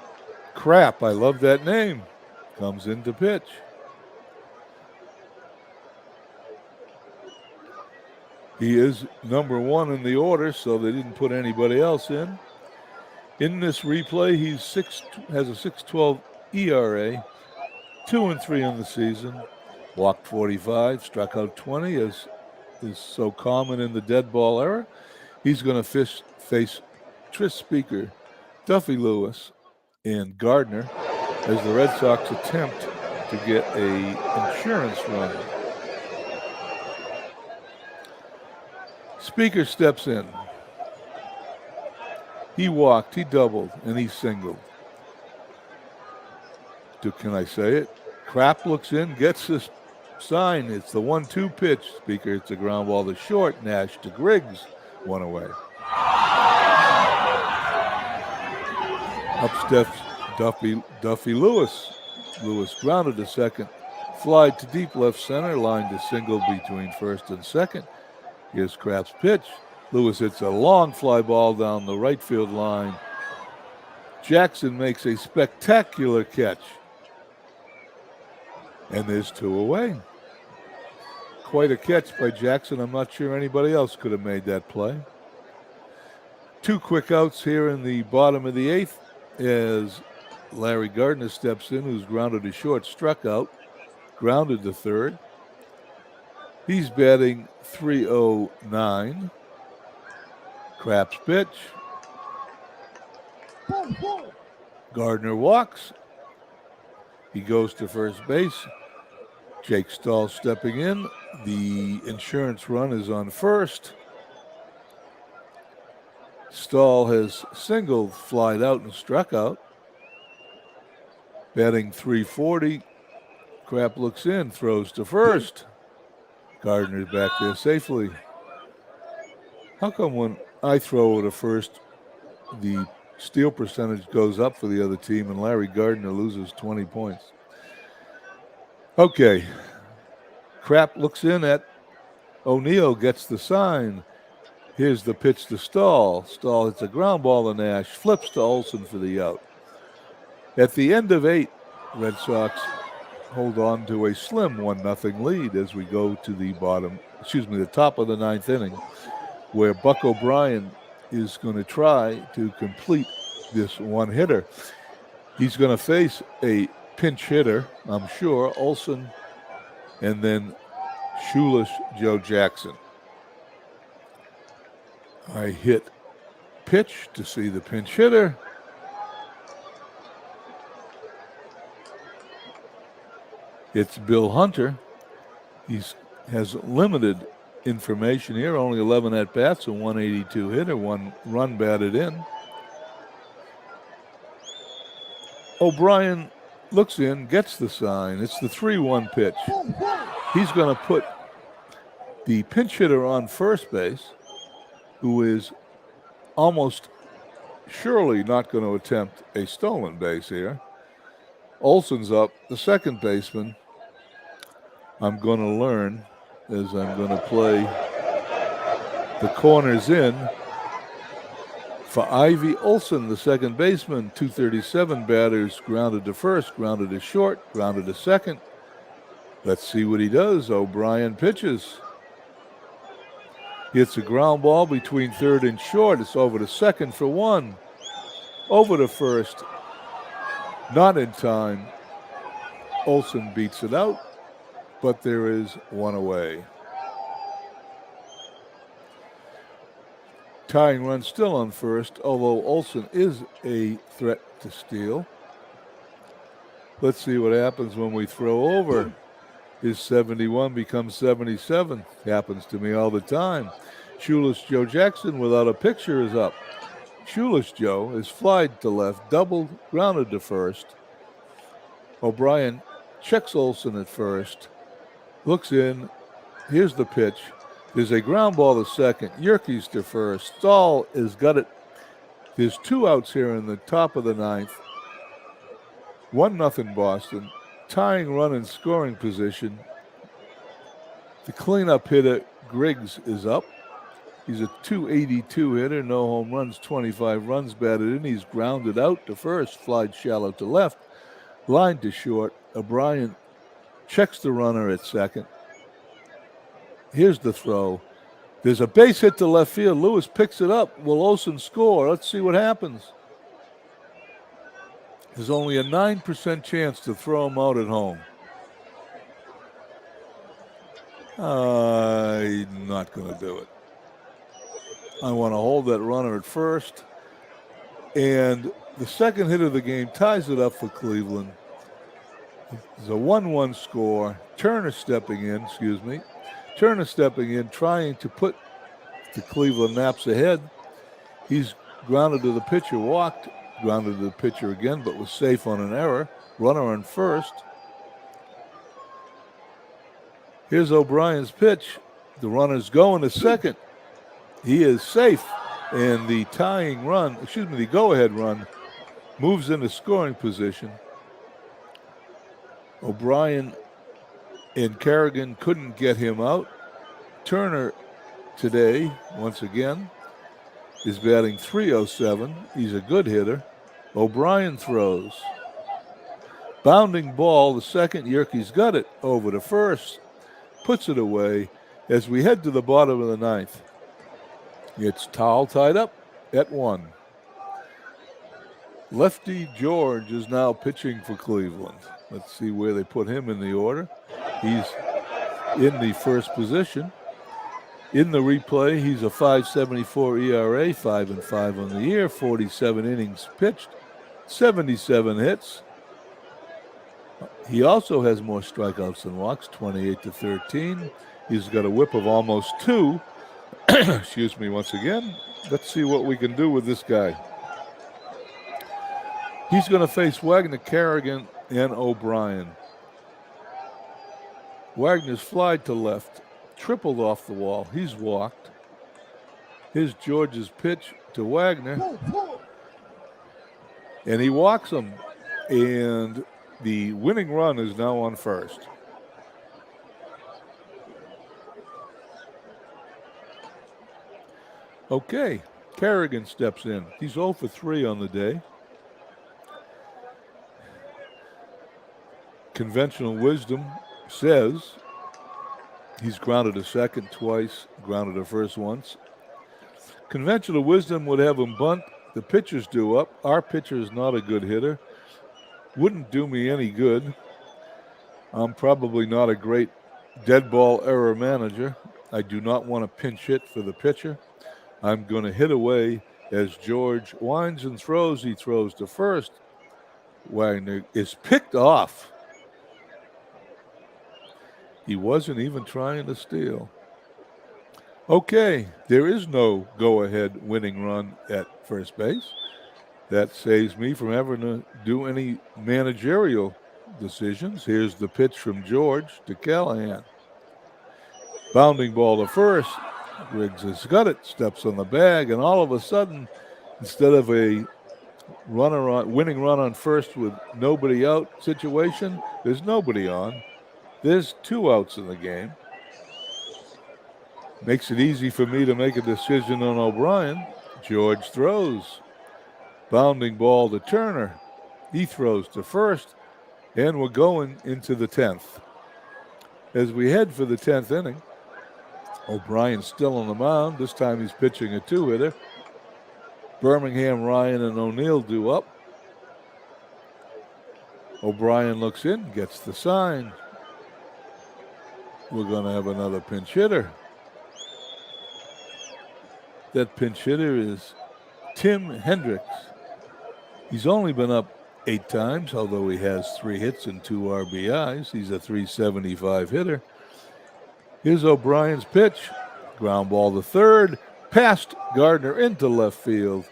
Speaker 1: Crap, I love that name, comes in to pitch. He is number 1 in the order, so they didn't put anybody else in. In this replay, has a 6.12 ERA, 2-3 in the season, walked 45, struck out 20, as is so common in the dead ball era. He's going to face Tris Speaker, Duffy Lewis, and Gardner as the Red Sox attempt to get a insurance run. Speaker steps in. He walked, he doubled, and he singled. Can I say it? Crap looks in, gets this sign. It's the 1-2 pitch. Speaker hits a ground ball to short. Nash to Griggs, one away. Up steps Duffy Lewis. Lewis grounded to second. Fly to deep left center. Line to single between first and second. Here's Crap's pitch. Lewis hits a long fly ball down the right field line. Jackson makes a spectacular catch. And there's 2 away. Quite a catch by Jackson. I'm not sure anybody else could have made that play. 2 quick outs here in the bottom of the eighth as Larry Gardner steps in, who's grounded to short, struck out, grounded to third. He's batting .309. Crap's pitch. Gardner walks. He goes to first base. Jake Stahl stepping in. The insurance run is on first. Stahl has singled, flied out, and struck out. Batting .340. Crap looks in, throws to first. Gardner's back there safely. How come when I throw to first, the steal percentage goes up for the other team and Larry Gardner loses 20 points? Okay. Crap looks in at O'Neal, gets the sign. Here's the pitch to Stahl. Stahl hits a ground ball to Nash, flips to Olsen for the out. At the end of 8, Red Sox hold on to a slim 1-0 lead as we go to the top of the ninth inning, where Buck O'Brien is going to try to complete this one-hitter. He's going to face a pinch hitter, I'm sure, Olsen, and then shoeless Joe Jackson. I hit pitch to see the pinch hitter. It's Bill Hunter. He has limited information here, only 11 at-bats, a 182 hitter, 1 run batted in. O'Brien looks in, gets the sign. It's the 3-1 pitch. He's going to put the pinch hitter on first base, who is almost surely not going to attempt a stolen base here. Olson's up, the second baseman. I'm going to learn as I'm going to play the corners in for Ivy Olson, the second baseman. 237 batters, grounded to first, grounded to short, grounded to second. Let's see what he does. O'Brien pitches. Hits a ground ball between third and short. It's over to second for 1. Over to first. Not in time. Olson beats it out, but there is 1 away. Tying run still on first, although Olson is a threat to steal. Let's see what happens when we throw over. His 71 becomes 77. Happens to me all the time. Shoeless Joe Jackson without a picture is up. Shoeless Joe is flied to left, doubled, grounded to first. O'Brien checks Olson at first, looks in. Here's the pitch. There's a ground ball to second. Yerkes to first. Stahl has got it. There's 2 outs here in the top of the 9th. 1-0 Boston. Tying run in scoring position. The cleanup hitter, Griggs, is up. He's a 282 hitter, no home runs, 25 runs batted in. He's grounded out to first, flied shallow to left, line to short. O'Brien checks the runner at second. Here's the throw. There's a base hit to left field. Lewis picks it up. Will Olson score? Let's see what happens. There's only a 9% chance to throw him out at home. I'm not going to do it. I want to hold that runner at first. And the second hit of the game ties it up for Cleveland. It's a 1-1 score. Turner stepping in, trying to put the Cleveland Naps ahead. He's grounded to the pitcher, walked, grounded to the pitcher again, but was safe on an error. Runner on first. Here's O'Brien's pitch. The runner's going to second. He is safe, and the go-ahead run moves into scoring position. O'Brien and Kerrigan couldn't get him out. Turner today, once again, is batting .307. He's a good hitter. O'Brien throws. Bounding ball, the second. Yerkes got it over to first. Puts it away as we head to the bottom of the 9th. It's Towle tied up at 1. Lefty George is now pitching for Cleveland. Let's see where they put him in the order. He's in the first position. In the replay, he's a .574 ERA, 5-5 on the year, 47 innings pitched, 77 hits. He also has more strikeouts than walks, 28-13. He's got a whip of almost 2. Excuse me once again. Let's see what we can do with this guy. He's going to face Wagner, Kerrigan, and O'Brien. Wagner's flied to left, tripled off the wall. He's walked. Here's George's pitch to Wagner. And he walks him. And the winning run is now on first. Okay, Kerrigan steps in. He's 0 for 3 on the day. Conventional wisdom says he's grounded to second twice, grounded to first once. Conventional wisdom would have him bunt. The pitcher's due up. Our pitcher is not a good hitter. Wouldn't do me any good. I'm probably not a great dead ball error manager. I do not want to pinch hit for the pitcher. I'm going to hit away as George winds and throws. He throws to first. Wagner is picked off. He wasn't even trying to steal. Okay, there is no go-ahead winning run at first base. That saves me from having to do any managerial decisions. Here's the pitch from George to Callahan. Bounding ball to first. Griggs has got it, steps on the bag, and all of a sudden, instead of a winning run on first with nobody out situation, there's nobody on. There's 2 outs in the game. Makes it easy for me to make a decision on O'Brien. George throws. Bounding ball to Turner. He throws to first, and we're going into the 10th. As we head for the 10th inning, O'Brien's still on the mound. This time he's pitching a 2-hitter. Birmingham, Ryan, and O'Neill due up. O'Brien looks in, gets the sign. We're going to have another pinch hitter. That pinch hitter is Tim Hendricks. He's only been up 8 times, although he has 3 hits and 2 RBIs. He's a .375 hitter. Here's O'Brien's pitch. Ground ball to third. Past Gardner into left field.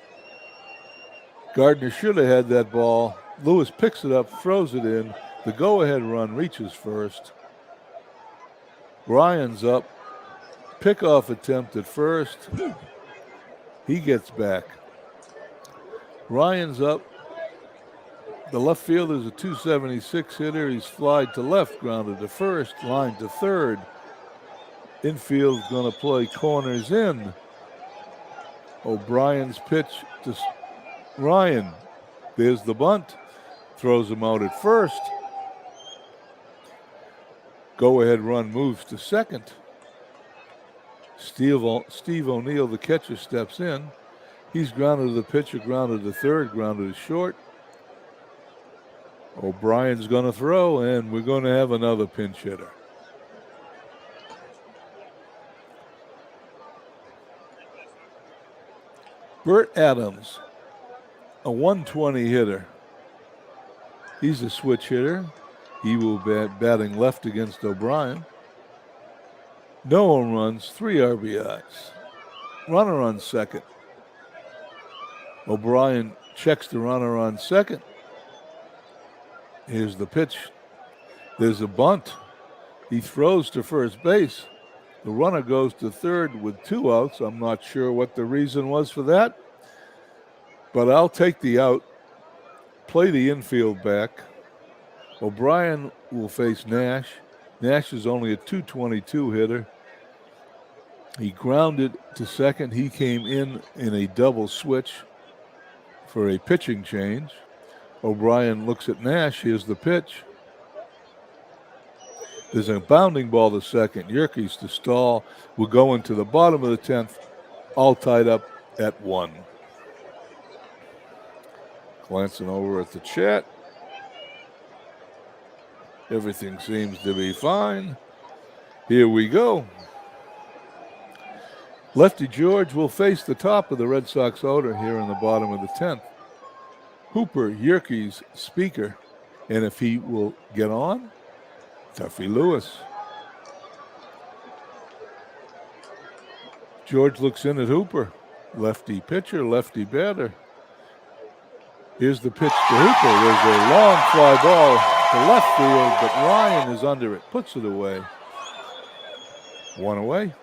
Speaker 1: Gardner should have had that ball. Lewis picks it up, throws it in. The go-ahead run reaches first. Ryan's up. Pickoff attempt at first. He gets back. Ryan's up. The left fielder's a .276 hitter. He's flied to left, grounded to first, line to third. Infield's going to play corners in. O'Brien's pitch to Ryan. There's the bunt. Throws him out at first. Go-ahead run moves to second. Steve O'Neill, the catcher, steps in. He's grounded to the pitcher, grounded to third, grounded to short. O'Brien's going to throw, and we're going to have another pinch hitter. Bert Adams, a .120 hitter. He's a switch hitter. He will be batting left against O'Brien. No home runs, 3 RBIs. Runner on second. O'Brien checks the runner on second. Here's the pitch. There's a bunt. He throws to first base. The runner goes to third with 2 outs. I'm not sure what the reason was for that, but I'll take the out, play the infield back. O'Brien will face Nash. Nash is only a .222 hitter. He grounded to second. He came in a double switch for a pitching change. O'Brien looks at Nash. Here's the pitch. There's a bounding ball to second. Yerkes to stall. We'll go into the bottom of the 10th, all tied up at 1. Glancing over at the chat. Everything seems to be fine. Here we go. Lefty George will face the top of the Red Sox order here in the bottom of the 10th. Hooper, Yerkes, Speaker, and if he will get on, Tuffy Lewis. George looks in at Hooper. Lefty pitcher, lefty batter. Here's the pitch to Hooper. There's a long fly ball to left field, but Ryan is under it, puts it away. 1 away.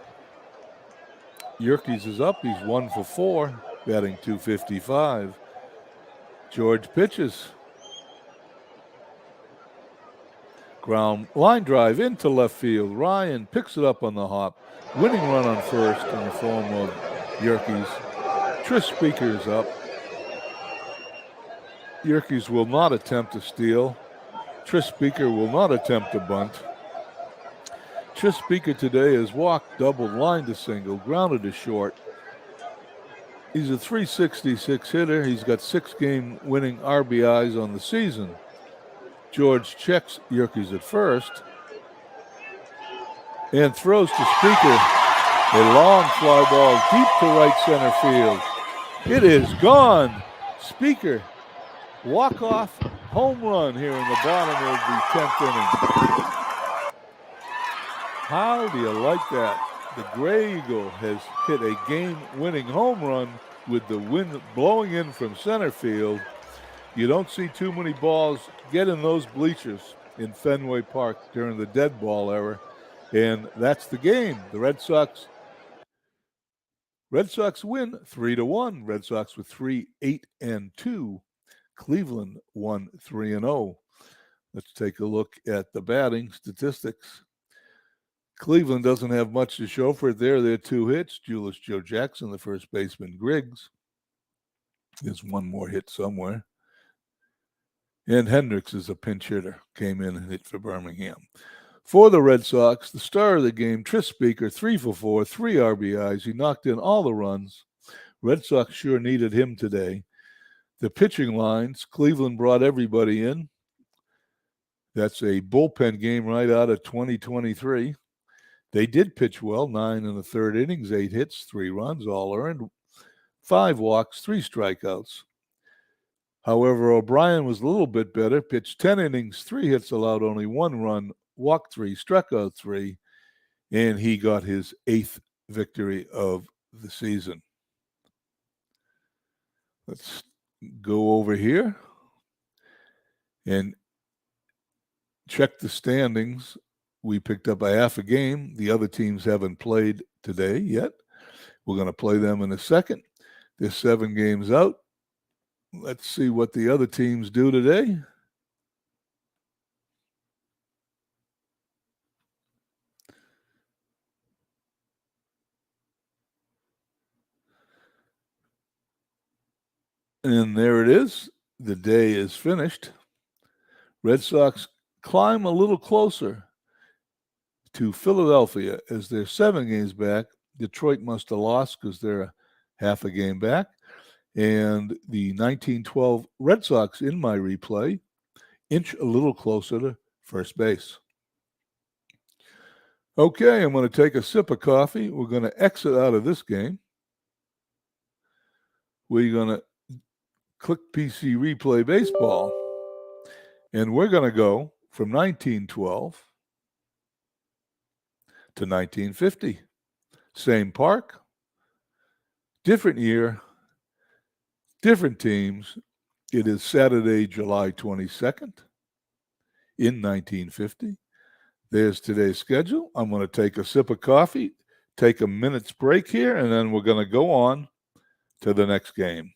Speaker 1: Yerkes is up. He's 1 for 4, batting .255. George pitches. Ground line drive into left field. Ryan picks it up on the hop. Winning run on first in the form of Yerkes. Tris Speaker's up. Yerkes will not attempt to steal. Tris Speaker will not attempt to bunt. Tris Speaker today has walked, doubled, line to single, grounded to short. He's a .366 hitter. He's got 6 game winning RBIs on the season. George checks Yerkes at first and throws to Speaker. A long fly ball deep to right center field. It is gone. Speaker, walk-off home run here in the bottom of the 10th inning. How do you like that? The Gray Eagle has hit a game-winning home run with the wind blowing in from center field. You don't see too many balls get in those bleachers in Fenway Park during the dead ball era, and that's the game. The Red Sox win 3-1. Red Sox with 3-8-2. Cleveland won 3-0. Let's take a look at the batting statistics. Cleveland doesn't have much to show for it there. Their 2 hits, Julius Joe Jackson, the first baseman, Griggs. There's one more hit somewhere. And Hendricks is a pinch hitter, came in and hit for Birmingham. For the Red Sox, the star of the game, Tris Speaker, 3 for 4, 3 RBIs. He knocked in all the runs. Red Sox sure needed him today. The pitching lines, Cleveland brought everybody in. That's a bullpen game right out of 2023. They did pitch well, 9 in the third innings, 8 hits, 3 runs, all earned, 5 walks, 3 strikeouts. However, O'Brien was a little bit better, pitched 10 innings, 3 hits, allowed only 1 run, walked 3, struck out 3, and he got his 8th victory of the season. Let's go over here and check the standings. We picked up a half a game. The other teams haven't played today yet. We're going to play them in a second. There's 7 games out. Let's see what the other teams do today. And there it is. The day is finished. Red Sox climb a little closer to Philadelphia as they're 7 games back. Detroit must have lost because they're half a game back. And the 1912 Red Sox, in my replay, inch a little closer to first base. Okay, I'm going to take a sip of coffee. We're going to exit out of this game. We're going to click PC Replay Baseball. And we're going to go from 1912 to 1950. Same park, different year, different teams. It is Saturday, July 22nd in 1950. There's today's schedule. I'm going to take a sip of coffee, take a minute's break here, and then we're going to go on to the next game.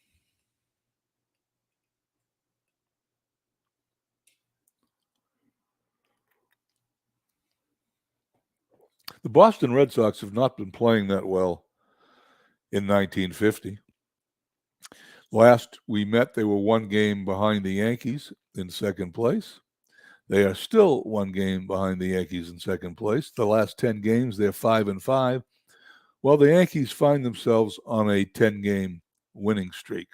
Speaker 1: The Boston Red Sox have not been playing that well in 1950. Last we met, they were 1 game behind the Yankees in second place. They are still 1 game behind the Yankees in second place. The last 10 games, they're 5-5. Well, the Yankees find themselves on a 10-game winning streak.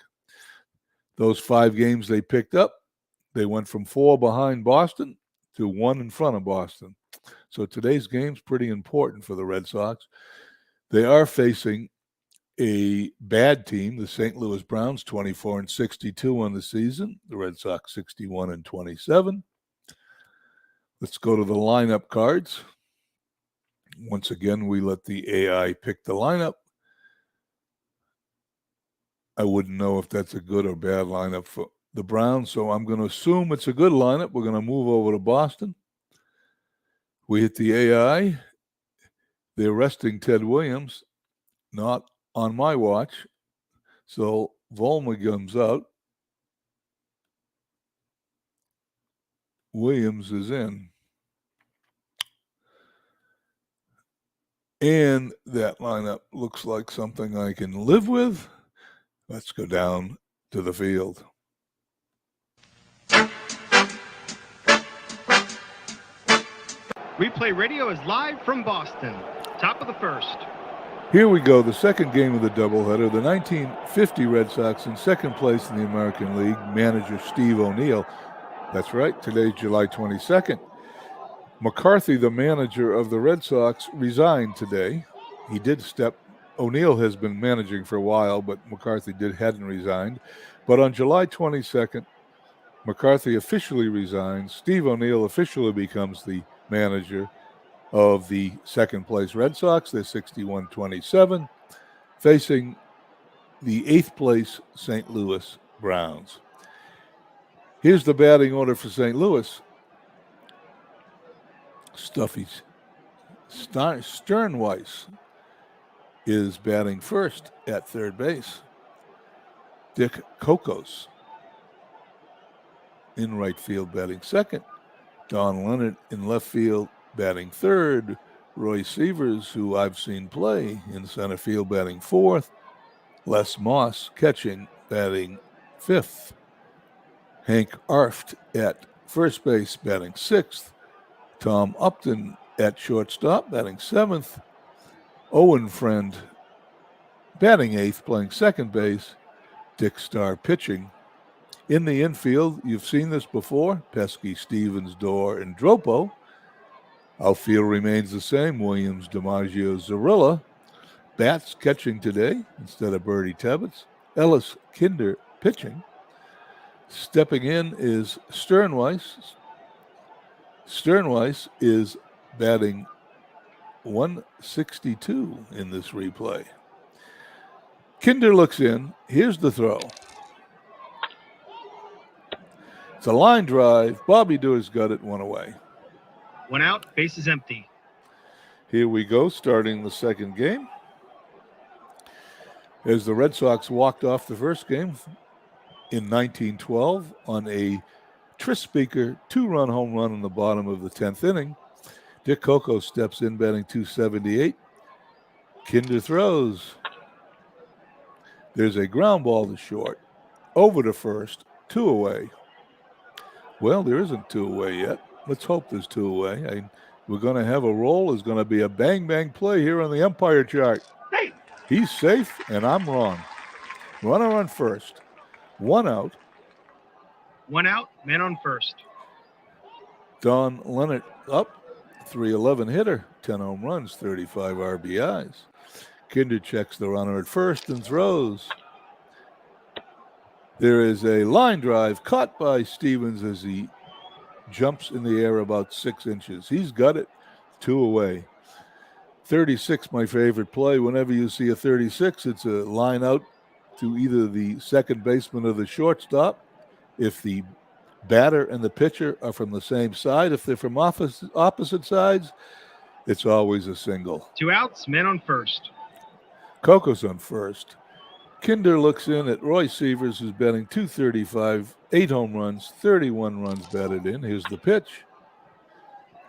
Speaker 1: Those 5 games they picked up, they went from 4 behind Boston to 1 in front of Boston. So today's game's pretty important for the Red Sox. They are facing a bad team, the St. Louis Browns, 24-62 on the season. The Red Sox, 61-27. Let's go to the lineup cards. Once again, we let the AI pick the lineup. I wouldn't know if that's a good or bad lineup for the Browns, so I'm going to assume it's a good lineup. We're going to move over to Boston. We hit the AI. They're resting Ted Williams, not on my watch. So Volma comes out. Williams is in. And that lineup looks like something I can live with. Let's go down to the field.
Speaker 3: Replay Radio is live from Boston. Top of the first.
Speaker 1: Here we go, the second game of the doubleheader. The 1950 Red Sox in second place in the American League. Manager Steve O'Neill. That's right, today's July 22nd. McCarthy, the manager of the Red Sox, resigned today. He did step. O'Neill has been managing for a while, but McCarthy hadn't resigned. But on July 22nd, McCarthy officially resigns. Steve O'Neill officially becomes the manager of the second place Red Sox. They're 61-27, facing the 8th place St. Louis Browns. Here's the batting order for St. Louis. Sternweiss is batting first at third base. Dick Kokos in right field batting second. Don Leonard in left field batting third. Roy Sievers, who I've seen play, in center field batting fourth. Les Moss catching, batting fifth. Hank Arft at first base batting sixth. Tom Upton at shortstop batting seventh. Owen Friend batting eighth, playing second base. Dick Starr pitching. In the infield, you've seen this before, Pesky, Stevens, Dorr, and Dropo. Outfield remains the same, Williams, DiMaggio, Zarilla. Bats catching today instead of Bertie Tebbetts. Ellis Kinder pitching. Stepping in is Sternweiss. Sternweiss is batting 162 in this replay. Kinder looks in. Here's the throw. It's a line drive. Bobby Doer's got it, one away.
Speaker 3: 1 out, bases empty.
Speaker 1: Here we go, starting the second game. As the Red Sox walked off the first game in 1912 on a Tris Speaker 2-run home run in the bottom of the 10th inning, Dick Kokos steps in batting 278. Kinder throws. There's a ground ball to short. Over to first, 2 away. Well, there isn't 2 away yet. Let's hope there's 2 away. We're going to have a roll. There's going to be a bang-bang play here on the umpire chart. He's safe, and I'm wrong. Runner on first. 1 out.
Speaker 3: 1 out, man on first.
Speaker 1: Don Leonard up. 311 hitter, 10 home runs, 35 RBIs. Kinder checks the runner at first and throws. There is a line drive caught by Stevens as he jumps in the air about 6 inches. He's got it, 2 away. 36, my favorite play. Whenever you see a 36, it's a line out to either the second baseman or the shortstop. If the batter and the pitcher are from the same side, if they're from opposite sides, it's always a single.
Speaker 3: 2 outs, man on first.
Speaker 1: Kokos on first. Kinder looks in at Roy Sievers, who's batting 235, 8 home runs, 31 runs batted in. Here's the pitch.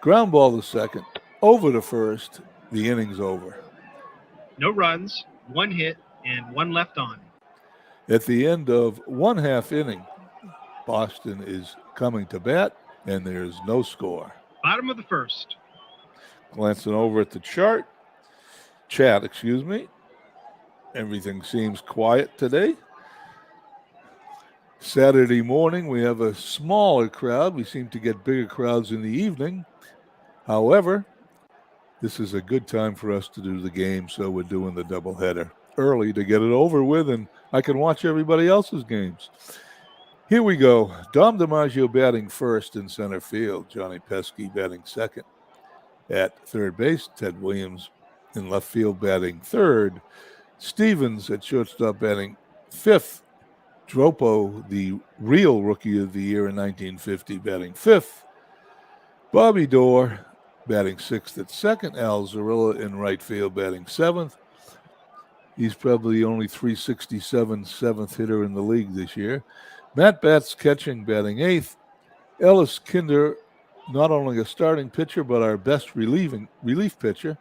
Speaker 1: Ground ball to second. Over to first. The inning's over.
Speaker 3: No runs, 1 hit, and 1 left on.
Speaker 1: At the end of 1/2 inning, Boston is coming to bat, and there's no score.
Speaker 3: Bottom of the first.
Speaker 1: Glancing over at the chat, excuse me. Everything seems quiet today. Saturday morning, we have a smaller crowd. We seem to get bigger crowds in the evening. However, this is a good time for us to do the game, so we're doing the doubleheader early to get it over with, and I can watch everybody else's games. Here we go. Dom DiMaggio batting first in center field. Johnny Pesky batting second. At third base, Ted Williams in left field batting third. Stevens at shortstop batting fifth. Dropo, the real rookie of the year in 1950, batting fifth. Bobby Dorr batting sixth at second. Al Zarilla in right field batting seventh. He's probably the only .367 seventh hitter in the league this year. Matt Batts catching, batting eighth. Ellis Kinder, not only a starting pitcher, but our best relief pitcher,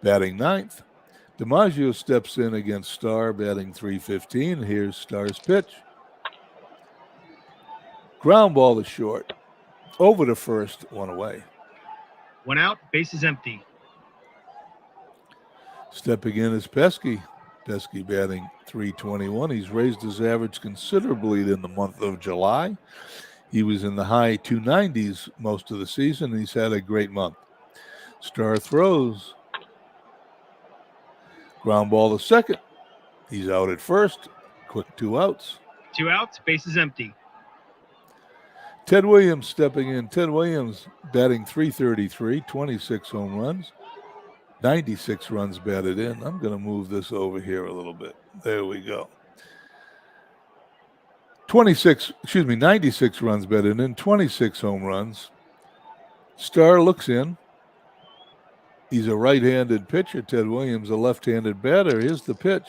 Speaker 1: batting ninth. DiMaggio steps in against Starr, batting .315. Here's Starr's pitch. Ground ball to short. Over to first, 1 away.
Speaker 3: 1 out, bases empty.
Speaker 1: Stepping in is Pesky. Pesky batting .321. He's raised his average considerably in the month of July. He was in the high 290s most of the season, and he's had a great month. Starr throws. Ground ball to second. He's out at first. Quick 2 outs.
Speaker 3: 2 outs, bases empty.
Speaker 1: Ted Williams stepping in. Ted Williams batting .333, 26 home runs, 96 runs batted in. I'm going to move this over here a little bit. There we go. 96 runs batted in, 26 home runs. Starr looks in. He's a right-handed pitcher. Ted Williams, a left-handed batter. Here's the pitch.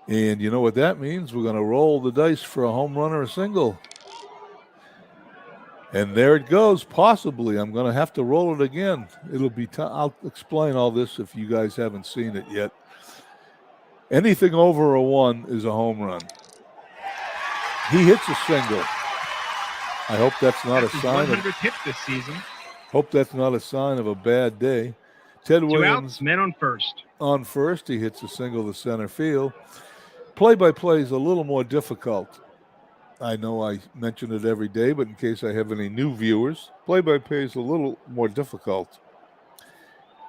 Speaker 1: And you know what that means? We're going to roll the dice for a home run or a single. And there it goes, possibly. I'm going to have to roll it again. It'll be I'll explain all this if you guys haven't seen it yet. Anything over a 1 is a home run. He hits a single. I hope that's not a sign of
Speaker 3: 100th hit this season.
Speaker 1: Hope that's not a sign of a bad day. Ted
Speaker 3: 2
Speaker 1: Williams
Speaker 3: outs, men on first.
Speaker 1: on first. He hits a single to center field. Play-by-play is a little more difficult. I know I mention it every day, but in case I have any new viewers, play-by-play is a little more difficult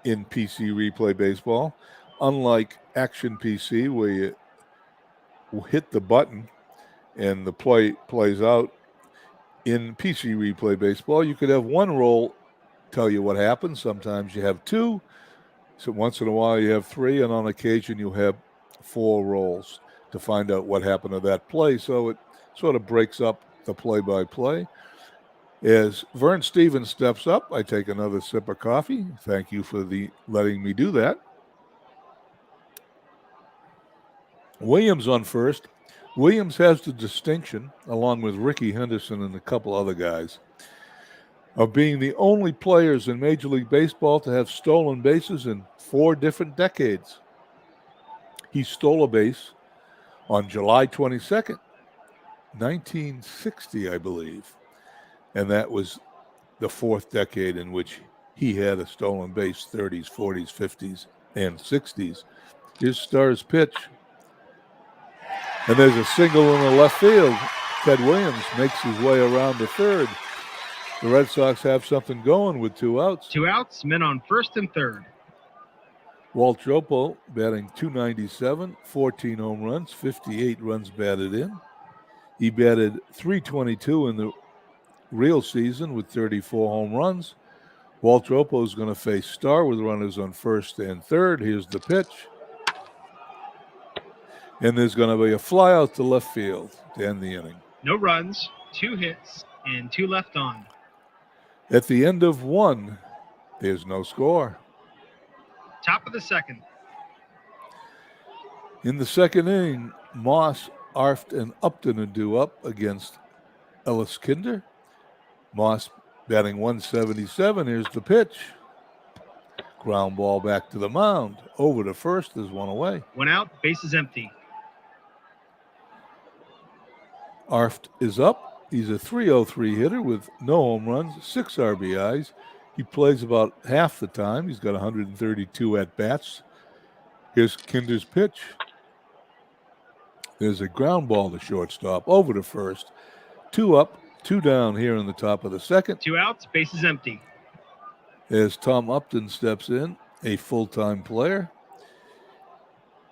Speaker 1: in PC replay baseball. Unlike Action PC, where you hit the button and the play plays out, in PC replay baseball, you could have one roll tell you what happened. Sometimes you have 2. So once in a while you have 3, and on occasion you have 4 rolls to find out what happened to that play. So it sort of breaks up the play-by-play. As Vern Stevens steps up, I take another sip of coffee. Thank you for letting me do that. Williams on first. Williams has the distinction, along with Ricky Henderson and a couple other guys, of being the only players in Major League Baseball to have stolen bases in 4 different decades. He stole a base on July 22nd, 1960, I believe. And that was the 4th decade in which he had a stolen base, 30s, 40s, 50s, and 60s. Here's Starr's pitch. And there's a single in the left field. Ted Williams makes his way around to third. The Red Sox have something going with 2 outs.
Speaker 3: 2 outs, men on first and third.
Speaker 1: Walt Jopo batting .297, 14 home runs, 58 runs batted in. He batted .322 in the real season with 34 home runs. Walt Jopo is going to face Starr with runners on first and third. Here's the pitch. And there's going to be a fly out to left field to end the inning.
Speaker 3: No runs, 2 hits, and 2 left on.
Speaker 1: At the end of 1, there's no score.
Speaker 3: Top of the second.
Speaker 1: In the second inning, Moss, Arft, and Upton are due up against Ellis Kinder. Moss batting .177. Here's the pitch. Ground ball back to the mound. Over to first, there's 1 away.
Speaker 3: 1 out, bases empty.
Speaker 1: Arft is up. He's a .303 hitter with no home runs, 6 RBIs. He plays about half the time. He's got 132 at-bats. Here's Kinder's pitch. There's a ground ball to shortstop, over to first. 2 up, 2 down here in the top of the second.
Speaker 3: 2 outs, bases empty.
Speaker 1: As Tom Upton steps in, a full-time player.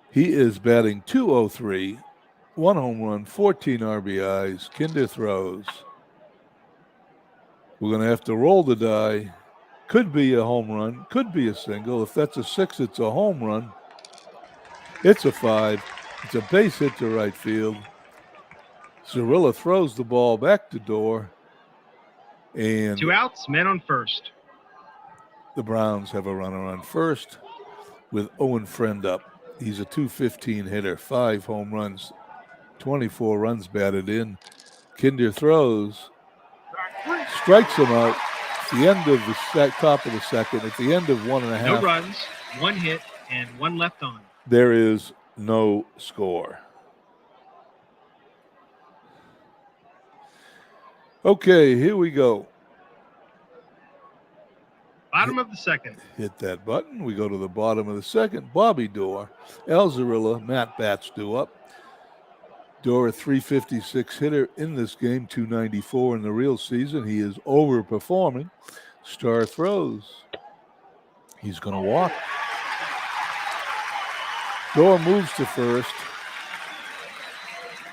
Speaker 1: He is batting .203, 1 home run, 14 RBIs. Kinder throws. We're going to have to roll the die. Could be a home run, could be a single. If that's a 6, it's a home run. It's a 5. It's a base hit to right field. Zarilla throws the ball back to Dorr. And
Speaker 3: 2 outs, men on first.
Speaker 1: the Browns have a runner on first with Owen Friend up. He's a .215 hitter, 5 home runs, 24 runs batted in. Kinder throws, strikes him out at the end of the top of the second, at the end of 1.5.
Speaker 3: No runs, 1 hit, and 1 left on.
Speaker 1: There is no score. Okay, here we go.
Speaker 3: Bottom of the second.
Speaker 1: Hit that button. We go to the bottom of the second. Bobby Dorr, Al Zarilla, Matt Batts due up. Dorr, a .356 hitter in this game, .294 in the real season. He is overperforming. Starr throws. He's going to walk. Dorr moves to first.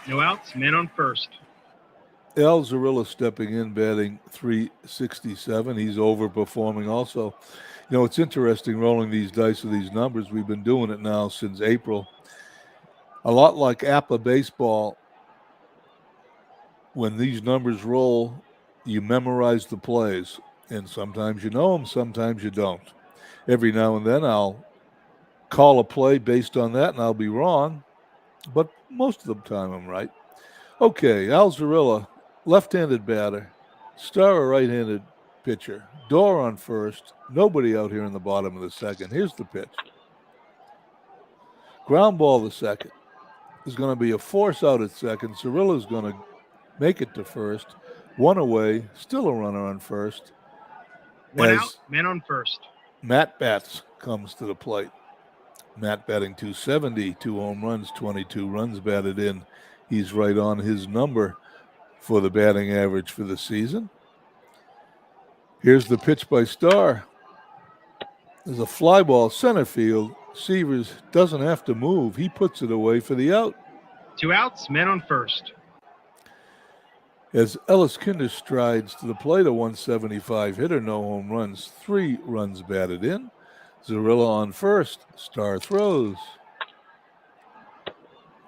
Speaker 3: No outs, men on first.
Speaker 1: Alzarilla stepping in, batting .367. He's overperforming also. You know, it's interesting rolling these dice with these numbers. We've been doing it now since April. A lot like APA baseball, when these numbers roll, you memorize the plays. And sometimes you know them, sometimes you don't. Every now and then I'll call a play based on that, and I'll be wrong. But most of the time I'm right. Okay, Alzarilla, left-handed batter. Star, a right-handed pitcher. Door on first. Nobody out here in the bottom of the second. Here's the pitch. Ground ball to second. There's going to be a force out at second. Cirilla's going to make it to first. One away. Still a runner on first.
Speaker 3: One
Speaker 1: As
Speaker 3: out, man on first.
Speaker 1: Matt Batts comes to the plate. Matt batting .270, 2 home runs, 22 runs batted in. He's right on his number for the batting average for the season. Here's the pitch by Star. There's a fly ball center field. Severs doesn't have to move. He puts it away for the out.
Speaker 3: 2 outs, man on first.
Speaker 1: As Ellis Kinder strides to the plate, a .175 hitter, no home runs, 3 runs batted in. Zarilla on first. Star throws.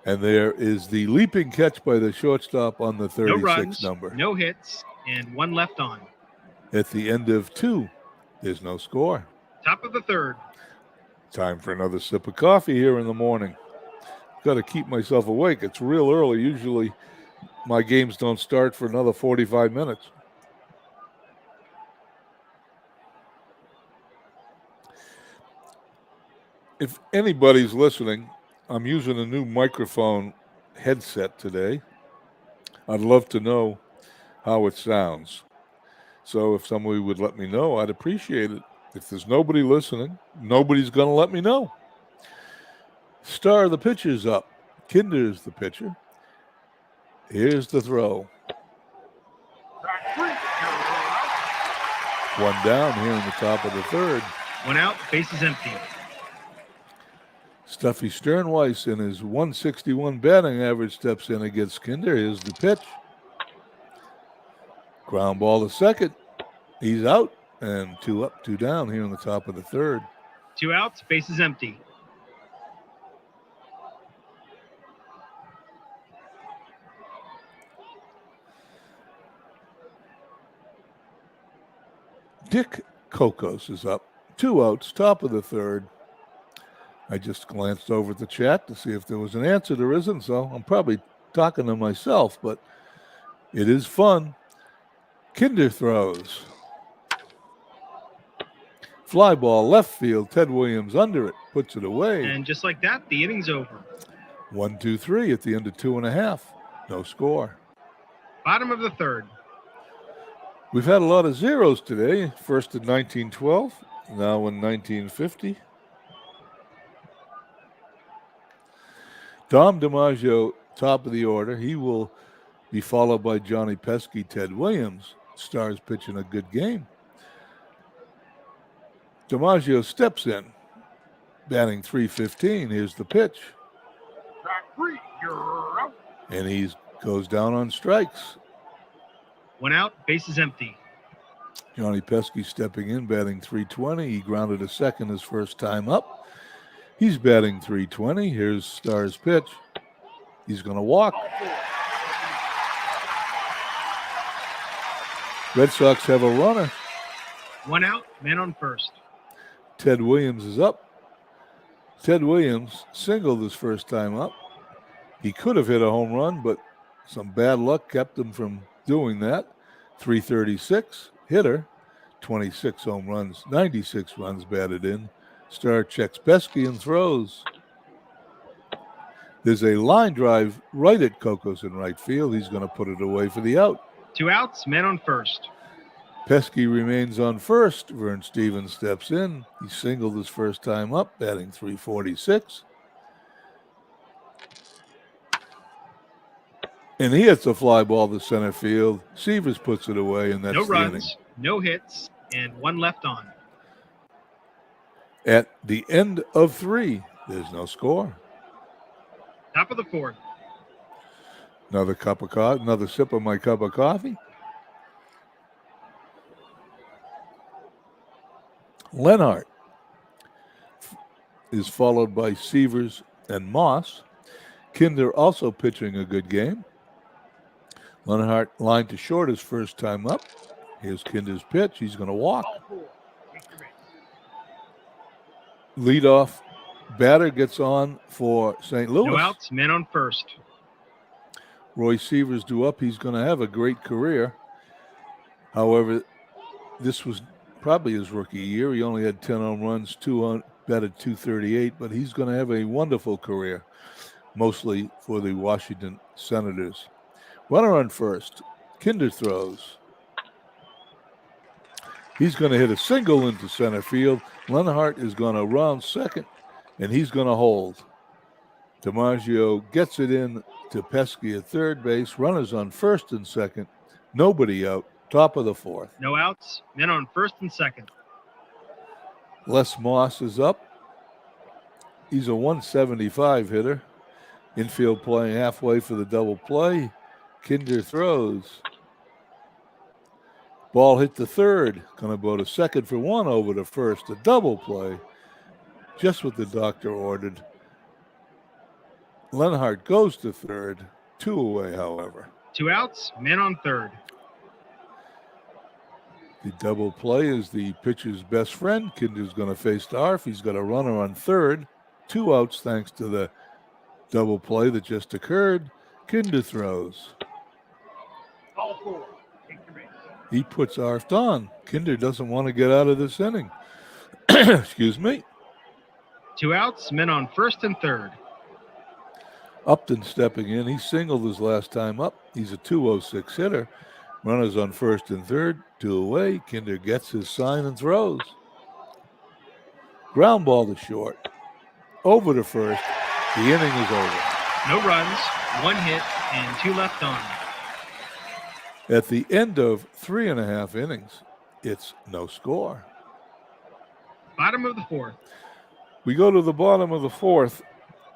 Speaker 1: And there is the leaping catch by the shortstop on the 36
Speaker 3: No runs,
Speaker 1: number.
Speaker 3: no hits, and 1 left on.
Speaker 1: At the end of 2, there's no score.
Speaker 3: Top of the third.
Speaker 1: Time for another sip of coffee here in the morning. Got to keep myself awake. It's real early. Usually my games don't start for another 45 minutes. If anybody's listening, I'm using a new microphone headset today. I'd love to know how it sounds. So if somebody would let me know, I'd appreciate it. If there's nobody listening, nobody's going to let me know. Star, the pitcher's up. Kinder's the pitcher. Here's the throw. One down here in the top of the third.
Speaker 3: 1 out, bases empty.
Speaker 1: Stuffy Sternweiss in his .161 batting average steps in against Kinder. Here's the pitch. Ground ball to second. He's out, and 2 up, 2 down here in the top of the third.
Speaker 3: 2 outs, bases empty.
Speaker 1: Dick Kokos is up. 2 outs, top of the third. I just glanced over at the chat to see if there was an answer. There isn't, so I'm probably talking to myself, but it is fun. Kinder throws. Fly ball left field. Ted Williams under it. Puts it away.
Speaker 3: And just like that, the inning's over.
Speaker 1: 1, 2, 3 at the end of 2.5. No score.
Speaker 3: Bottom of the third.
Speaker 1: We've had a lot of zeros today. First in 1912, now in 1950. Dom DiMaggio, top of the order. He will be followed by Johnny Pesky, Ted Williams. Stars pitching a good game. DiMaggio steps in, batting .315. Here's the pitch. And he goes down on strikes.
Speaker 3: 1 out, bases empty.
Speaker 1: Johnny Pesky stepping in, batting .320. He grounded a second his first time up. He's batting .320. Here's Star's pitch. He's going to walk. Red Sox have a runner.
Speaker 3: 1 out, man on first.
Speaker 1: Ted Williams is up. Ted Williams singled his first time up. He could have hit a home run, but some bad luck kept him from doing that. .336 hitter, 26 home runs, 96 runs batted in. Star checks Pesky and throws. There's a line drive right at Kokos in right field. He's going to put it away for the out.
Speaker 3: 2 outs, man on first.
Speaker 1: Pesky remains on first. Vern Stevens steps in. He singled his first time up, batting .346. And he hits a fly ball to center field. Severs puts it away, and that's
Speaker 3: No
Speaker 1: the inning.
Speaker 3: runs, no hits, and 1 left on.
Speaker 1: At the end of 3, there's no score.
Speaker 3: Top of the fourth.
Speaker 1: Another sip of my cup of coffee. Lenhart is followed by Severs and Moss. Kinder also pitching a good game. Lenhart lined to short his first time up. Here's Kinder's pitch. He's going to walk. Leadoff batter gets on for St. Louis.
Speaker 3: No outs, men on first.
Speaker 1: Roy Severs due up. He's going to have a great career. However, this was probably his rookie year. He only had 10 home runs, batted 238, but he's going to have a wonderful career, mostly for the Washington Senators. Runner on first. Kinder throws. He's going to hit a single into center field. Lenhart is going to round second, and he's going to hold. DiMaggio gets it in to Pesky at third base. Runners on first and second. Nobody out. Top of the fourth.
Speaker 3: No outs, men on first and second.
Speaker 1: Les Moss is up. He's a 175 hitter. Infield playing halfway for the double play. Kinder throws. Ball hit the third. Going to go to second for one, over to first. A double play. Just what the doctor ordered. Lenhart goes to third. 2 away, however.
Speaker 3: 2 outs, men on third.
Speaker 1: The double play is the pitcher's best friend. Kinder's going to face Darf. He's got a runner on third. 2 outs thanks to the double play that just occurred. Kinder throws.
Speaker 3: Ball 4. Take the base.
Speaker 1: He puts Arft on. Kinder doesn't want to get out of this inning. Excuse me.
Speaker 3: 2 outs, men on first and third.
Speaker 1: Upton stepping in. He singled his last time up. He's a 206 hitter. Runners on first and third. 2 away. Kinder gets his sign and throws. Ground ball to short. Over to first. The inning is over.
Speaker 3: No runs, 1 hit, and 2 left on.
Speaker 1: At the end of 3.5 innings, it's no score.
Speaker 3: Bottom of the fourth.
Speaker 1: We go to the bottom of the fourth.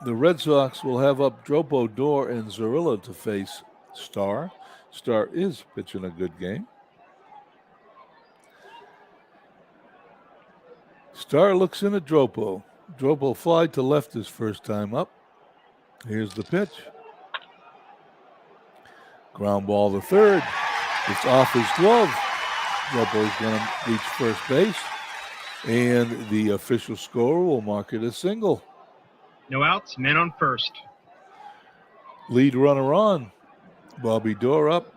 Speaker 1: The Red Sox will have up Dropo, Dor, and Zarilla to face Starr. Starr is pitching a good game. Starr looks in at Dropo. Dropo fly to left his first time up. Here's the pitch. Ground ball to third. It's off his glove. Dropo's going to reach first base. And the official scorer will mark it a single.
Speaker 3: No outs, men on first.
Speaker 1: Lead runner on. Bobby Dorr up.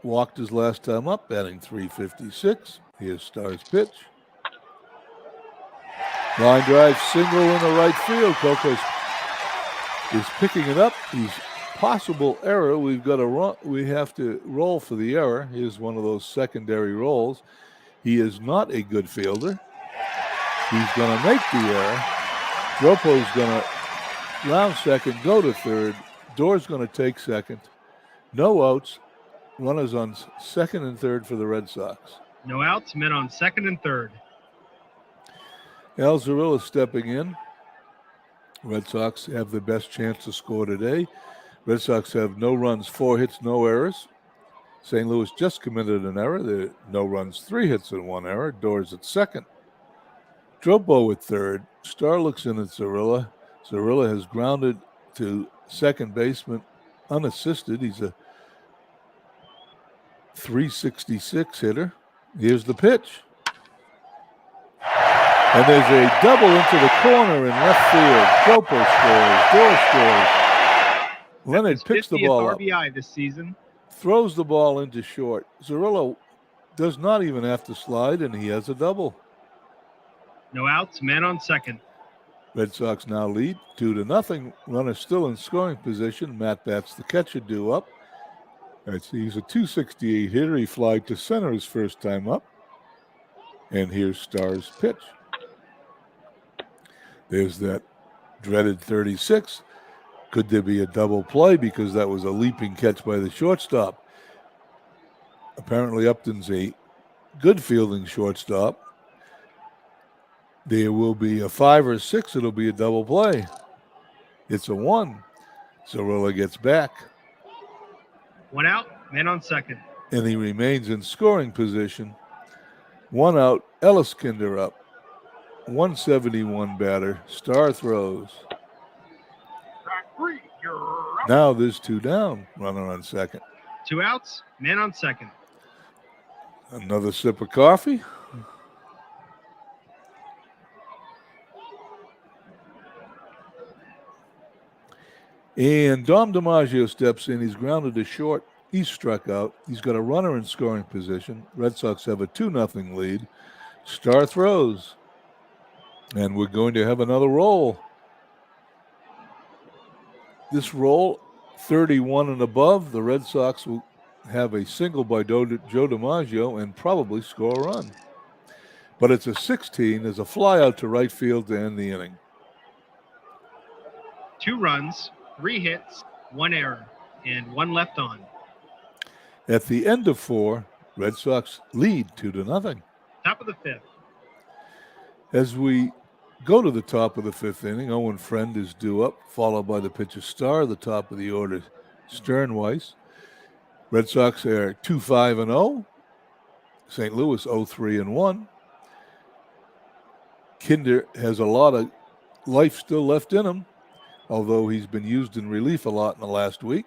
Speaker 1: Walked his last time up, batting .356. Here's Starr's pitch. Line drive single in the right field. Kokos is picking it up. He's possible error. We have to roll for the error. Here's one of those secondary rolls. He is not a good fielder. He's going to make the error. Dropo's going to round second, go to third. Dorr's going to take second. No outs. Runners on second and third for the Red Sox.
Speaker 3: No outs, men on second and third.
Speaker 1: Al Zarilla stepping in. Red Sox have the best chance to score today. Red Sox have no runs, 4 hits, no errors. St. Louis just committed an error. There no runs, 3 hits and 1 error. Doors at second. Dropo at third. Starr looks in at Zarilla. Zarilla has grounded to second baseman unassisted. He's a .366 hitter. Here's the pitch. And there's a double into the corner in left field. Dropo scores. Dorr scores. Leonard picks the ball up.
Speaker 3: RBI this season.
Speaker 1: Throws the ball into short. Zarilla does not even have to slide, and he has a double.
Speaker 3: No outs, men on second.
Speaker 1: Red Sox now lead 2-0. Runner still in scoring position. Matt Batts, the catcher, due up. He's a .268 hitter. He flied to center his first time up. And here's Starr's pitch. There's that dreaded 36. Could there be a double play because that was a leaping catch by the shortstop? Apparently Upton's a good fielding shortstop. There will be a 5 or 6. It'll be a double play. It's a 1. Zarilla gets back.
Speaker 3: One out, man on second.
Speaker 1: and he remains in scoring position. One out, Ellis Kinder up. 171 batter, Star throws. Now there's two down, runner on second.
Speaker 3: Two outs, man on second.
Speaker 1: Another sip of coffee. And Dom DiMaggio steps in. He's grounded to short. He's struck out. He's got a runner in scoring position. Red Sox have a 2-0 lead. Star throws. And we're going to have another roll. This roll, 31 and above, the Red Sox will have a single by Joe DiMaggio and probably score a run. But it's a 16. There's a fly out to right field to end the inning.
Speaker 3: 2 runs, 3 hits, 1 error, and 1 left on.
Speaker 1: At the end of 4, Red Sox lead 2-0.
Speaker 3: Top of the 5th.
Speaker 1: As we go to the top of the 5th inning, Owen Friend is due up, followed by the pitcher Star, the top of the order, Sternweiss. Red Sox are 2-5-0. St. Louis 0-3-1. Kinder has a lot of life still left in him, although he's been used in relief a lot in the last week.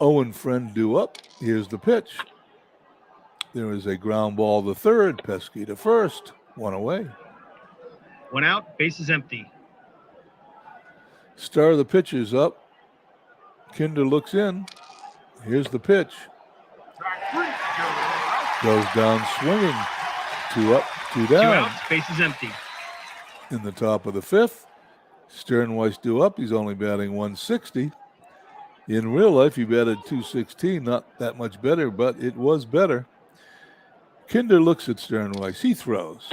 Speaker 1: Owen Friend due up. Here's the pitch. There is a ground ball to third. Pesky to first. 1 away.
Speaker 3: 1 out, bases empty.
Speaker 1: Star the pitcher's up. Kinder looks in. Here's the pitch. Goes down swinging. 2 up, 2
Speaker 3: 2
Speaker 1: down.
Speaker 3: outs, bases empty.
Speaker 1: In the top of the 5th, Sternweiss due up. He's only batting 160. In real life, he batted 216. Not that much better, but it was better. Kinder looks at Sternweiss. He throws.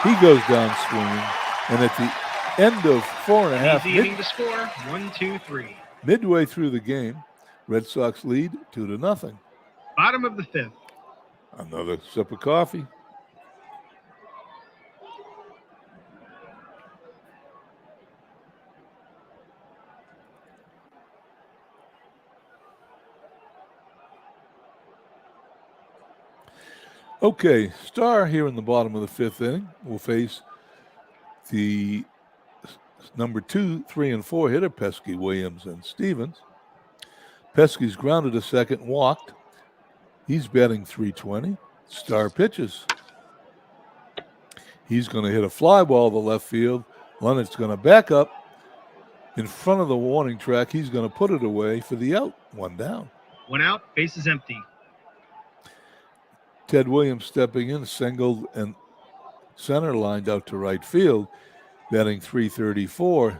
Speaker 1: He goes down swinging. And at the end of 4.5
Speaker 3: Easy inning to score. 1, 2, 3.
Speaker 1: midway through the game, Red Sox lead 2-0.
Speaker 3: Bottom of the 5th.
Speaker 1: Another sip of coffee. Okay, Star here in the bottom of the 5th inning will face the number 2, 3, and 4 hitter, Pesky, Williams, and Stevens. Pesky's grounded to second, walked. He's batting .320. Star pitches. He's going to hit a fly ball to left field. Leonard's going to back up in front of the warning track. He's going to put it away for the out. 1 down.
Speaker 3: 1 out, bases empty.
Speaker 1: Ted Williams stepping in, singled and center lined out to right field, batting .334.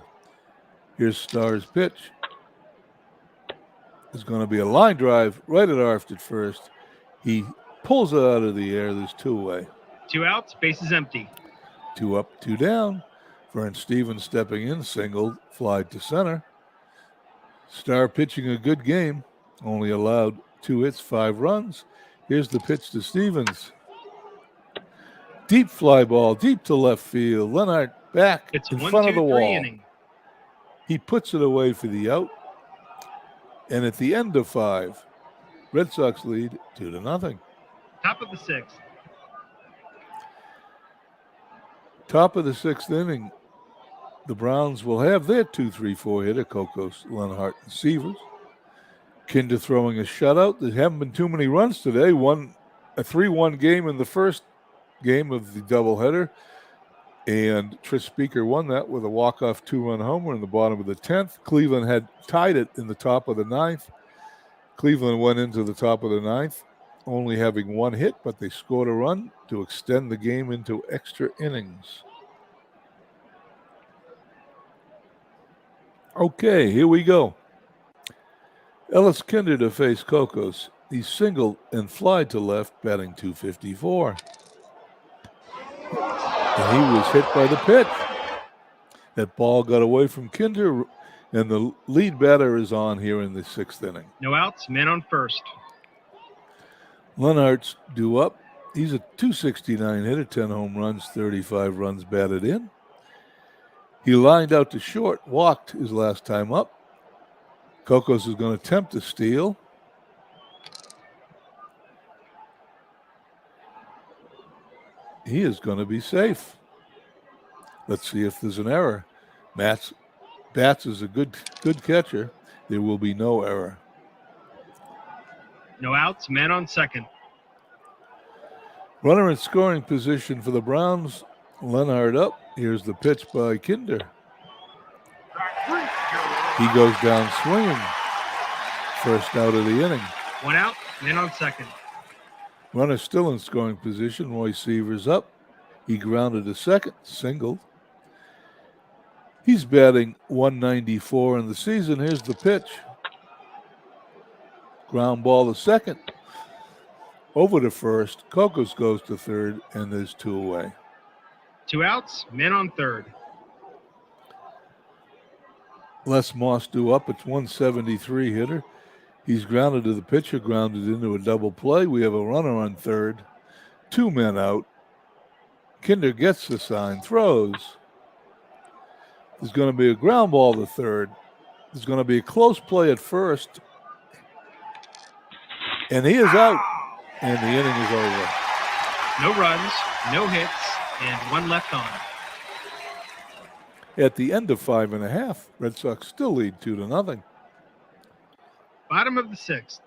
Speaker 1: Here's Star's pitch. There's going to be a line drive right at Arft at first. He pulls it out of the air. There's 2 away.
Speaker 3: 2 outs, bases empty.
Speaker 1: 2 up, 2 down. Vern Stevens stepping in, singled, fly to center. Star pitching a good game, only allowed 2 hits, 5 runs. Here's the pitch to Stevens. Deep fly ball, deep to left field. Leonard back
Speaker 3: It's
Speaker 1: in
Speaker 3: 1,
Speaker 1: front
Speaker 3: 2,
Speaker 1: of the
Speaker 3: 3
Speaker 1: wall.
Speaker 3: inning.
Speaker 1: He puts it away for the out. And at the end of 5, Red Sox lead 2-0.
Speaker 3: Top of the 6th.
Speaker 1: Top of the 6th inning, the Browns will have their 2, 3, 4 hitter, Kokos, Lenhart, and Sievers. Kinder throwing a shutout. There haven't been too many runs today. A 3-1 game in the first game of the doubleheader. And Tris Speaker won that with a walk-off 2-run homer in the bottom of the 10th. Cleveland had tied it in the top of the 9th. Cleveland went into the top of the 9th, only having 1 hit, but they scored a run to extend the game into extra innings. Okay, here we go. Ellis Kinder to face Kokos. He singled and flied to left, batting .254. And he was hit by the pitch. That ball got away from Kinder, and the lead batter is on here in the 6th inning.
Speaker 3: No outs, man on first.
Speaker 1: Lenhart's due up. He's a .269 hitter, 10 home runs, 35 runs batted in. He lined out to short, walked his last time up. Cocos is going to attempt to steal. He is going to be safe. Let's see if there's an error. Bats is a good catcher. There will be no error.
Speaker 3: No outs, men on second.
Speaker 1: Runner in scoring position for the Browns. Leonard up. Here's the pitch by Kinder. He goes down swinging. First out of the inning.
Speaker 3: 1 out, men on second.
Speaker 1: Runner still in scoring position. Roy Seavers up. He grounded to second, singled. He's batting .194 in the season. Here's the pitch. Ground ball to second. Over to first. Cocos goes to third, and there's 2 away.
Speaker 3: 2 outs, men on third.
Speaker 1: Les Moss due up. It's 173 hitter. He's grounded to the pitcher, grounded into a double play. We have a runner on third. 2 men out. Kinder gets the sign, throws. There's going to be a ground ball to third. There's going to be a close play at first. And he is out. And the inning is over.
Speaker 3: No runs, no hits, and 1 left on.
Speaker 1: At the end of 5.5, Red Sox still lead 2-0.
Speaker 3: Bottom of the 6th.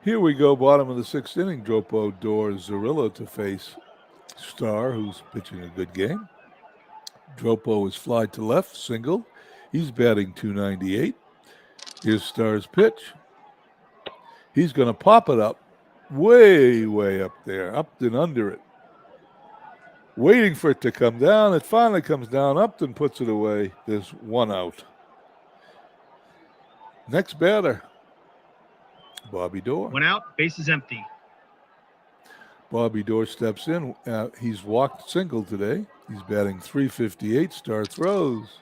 Speaker 1: Here we go, bottom of the 6th inning. Dropo doors Zarilla to face Starr, who's pitching a good game. Dropo is fly to left, single. He's batting .298. Here's Starr's pitch. He's going to pop it up, way up there, up and under it. Waiting for it to come down. It finally comes down. Upton puts it away. There's 1 out. Next batter, Bobby Dorr.
Speaker 3: 1 out, base is empty.
Speaker 1: Bobby Dorr steps in. He's walked single today. He's batting .358. Starr throws.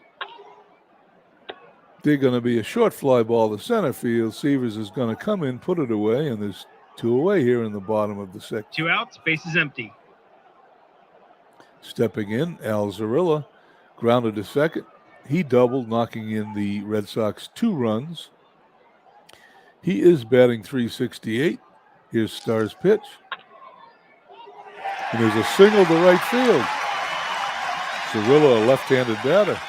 Speaker 1: They're going to be a short fly ball to center field. Seavers is going to come in, put it away, and there's 2 away here in the bottom of the 6th.
Speaker 3: 2 outs, base is empty.
Speaker 1: Stepping in, Al Zarilla grounded to second. He doubled, knocking in the Red Sox 2 runs. He is batting .368. Here's Starr's pitch. And there's a single to right field. Zarilla, a left-handed batter.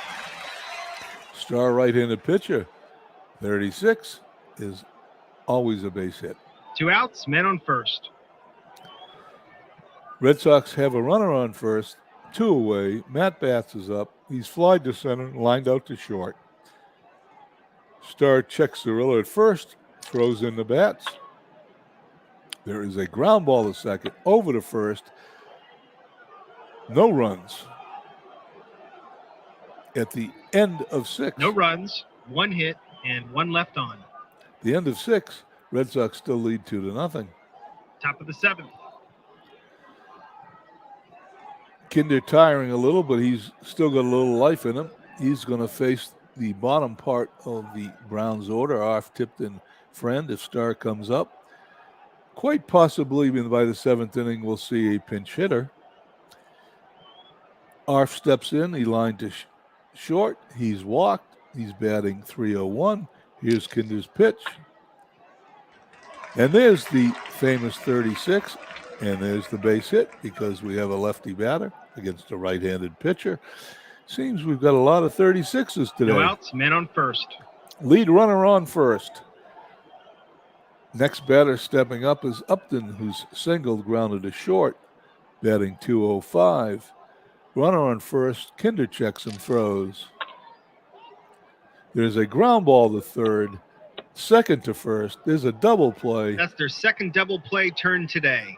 Speaker 1: Starr, right-handed pitcher. 36 is always a base hit.
Speaker 3: 2 outs, men on first.
Speaker 1: Red Sox have a runner on first, 2 away. Matt Batts is up. He's flied to center, lined out to short. Starr checks Zarilla at first, throws in the Batts. There is a ground ball to second, over to first. No runs. At the end of 6.
Speaker 3: No runs, 1 hit, and 1 left on.
Speaker 1: The end of 6, Red Sox still lead 2-0.
Speaker 3: Top of the 7th.
Speaker 1: Kinder tiring a little, but he's still got a little life in him. He's going to face the bottom part of the Browns order, off Tipton Friend, if Starr comes up. Quite possibly by the 7th inning, we'll see a pinch hitter. Arf steps in. He lined to short. He's walked. He's batting .301. Here's Kinder's pitch. And there's the famous 36. And there's the base hit because we have a lefty batter against a right-handed pitcher. Seems we've got a lot of 36s today.
Speaker 3: No outs, men on first.
Speaker 1: Lead runner on first. Next batter stepping up is Upton, who's singled, grounded to short, batting .205. Runner on first. Kinder checks and throws. There's a ground ball to third, second to first. There's a double play.
Speaker 3: That's their second double play turn today.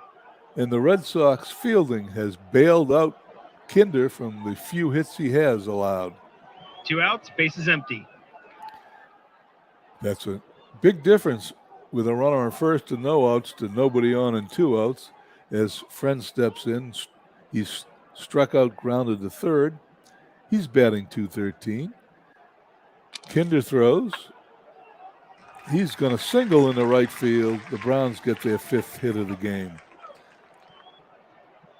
Speaker 1: And the Red Sox fielding has bailed out Kinder from the few hits he has allowed.
Speaker 3: 2 outs, base is empty.
Speaker 1: That's a big difference with a runner on first and no outs to nobody on and 2 outs. As Friend steps in, he's struck out, grounded to third. He's batting .213. Kinder throws. He's going to single in the right field. The Browns get their 5th hit of the game.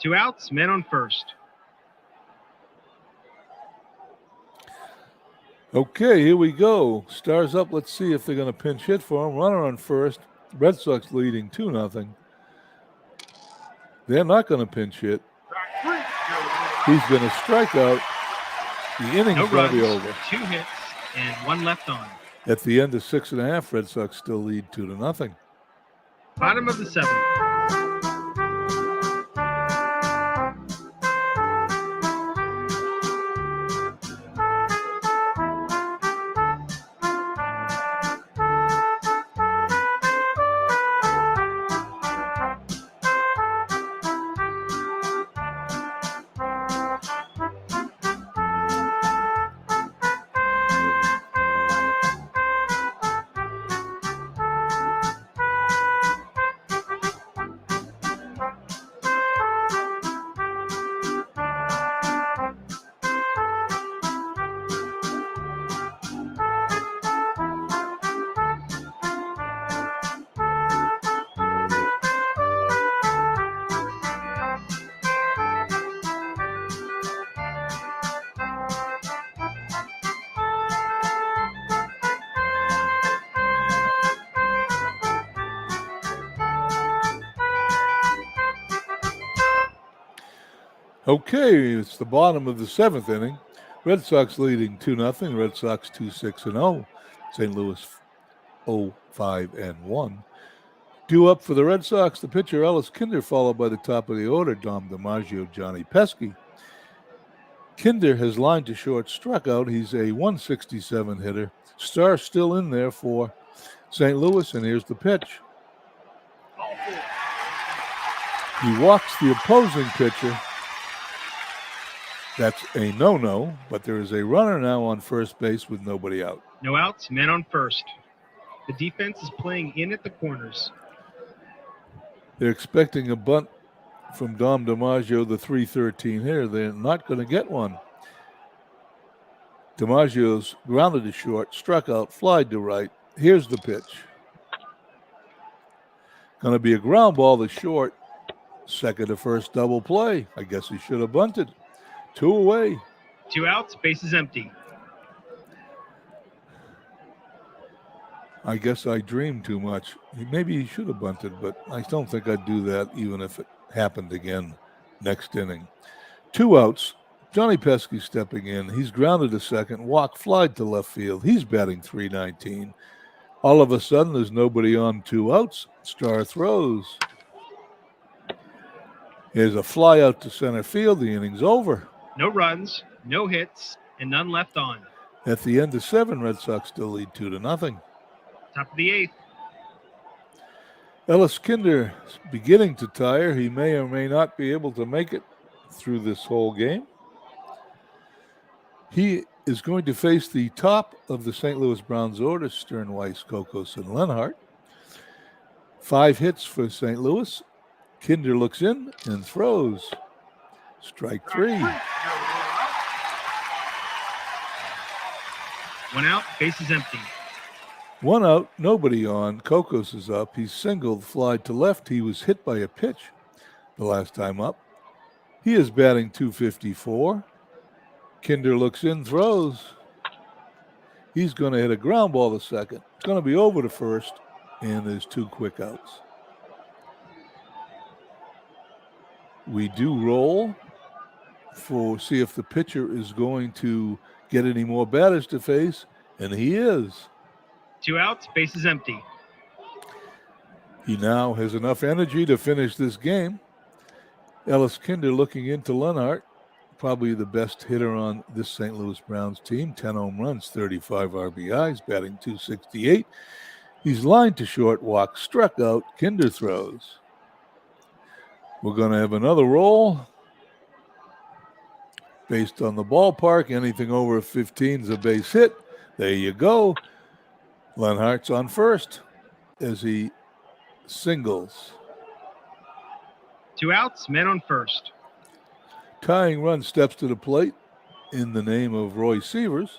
Speaker 3: 2 outs, men on first.
Speaker 1: Okay, here we go. Stars up. Let's see if they're going to pinch hit for him. Runner on first. Red Sox leading 2-0. They're not going to pinch hit. He's going to strike out. The inning's
Speaker 3: No
Speaker 1: going to be
Speaker 3: runs,
Speaker 1: over.
Speaker 3: 2 hits, and 1 left on.
Speaker 1: At the end of 6.5, Red Sox still lead 2-0.
Speaker 3: Bottom of the 7th.
Speaker 1: Okay, it's the bottom of the 7th inning. Red Sox leading 2-0. Red Sox 2-6-0. St. Louis 0-5-1. Due up for the Red Sox, the pitcher Ellis Kinder, followed by the top of the order, Dom DiMaggio, Johnny Pesky. Kinder has lined to short, struck out. He's a 167 hitter. Star still in there for St. Louis, and here's the pitch. He walks the opposing pitcher. That's a no-no, but there is a runner now on first base with nobody out.
Speaker 3: No outs, men on first. The defense is playing in at the corners.
Speaker 1: They're expecting a bunt from Dom DiMaggio, the 313 hitter. They're not going to get one. DiMaggio's grounded to short, struck out, flied to right. Here's the pitch. Going to be a ground ball to short. Second to first double play. I guess he should have bunted. 2 away.
Speaker 3: 2 outs, bases empty.
Speaker 1: I guess I dreamed too much. Maybe he should have bunted, but I don't think I'd do that even if it happened again next inning. 2 outs. Johnny Pesky stepping in. He's grounded to second. Walk, flied to left field. He's batting .319. All of a sudden, there's nobody on 2 outs. Star throws. Here's a fly out to center field. The inning's over.
Speaker 3: No runs, no hits, and none left on.
Speaker 1: At the end of 7, Red Sox still lead 2-0.
Speaker 3: Top of the 8th.
Speaker 1: Ellis Kinder is beginning to tire. He may or may not be able to make it through this whole game. He is going to face the top of the St. Louis Browns order, Sternweiss, Kokos, and Lenhart. 5 hits for St. Louis. Kinder looks in and throws. Strike 3.
Speaker 3: 1 out, bases empty.
Speaker 1: 1 out, nobody on. Kokos is up. He's singled, flied to left. He was hit by a pitch the last time up. He is batting .254. Kinder looks in, throws. He's going to hit a ground ball to second. It's going to be over to first, and there's 2 quick outs. We do roll for see if the pitcher is going to get any more batters to face, and he is.
Speaker 3: 2 outs, bases empty.
Speaker 1: He now has enough energy to finish this game. Ellis Kinder looking into Lenhart, probably the best hitter on this St. Louis Browns team. 10 home runs, 35 RBIs, batting .268. He's lined to short, walk, struck out. Kinder throws. We're going to have another roll. Based on the ballpark, anything over 15 is a base hit. There you go. Lenhart's on first as he singles.
Speaker 3: 2 outs, men on first.
Speaker 1: Tying run steps to the plate in the name of Roy Sievers.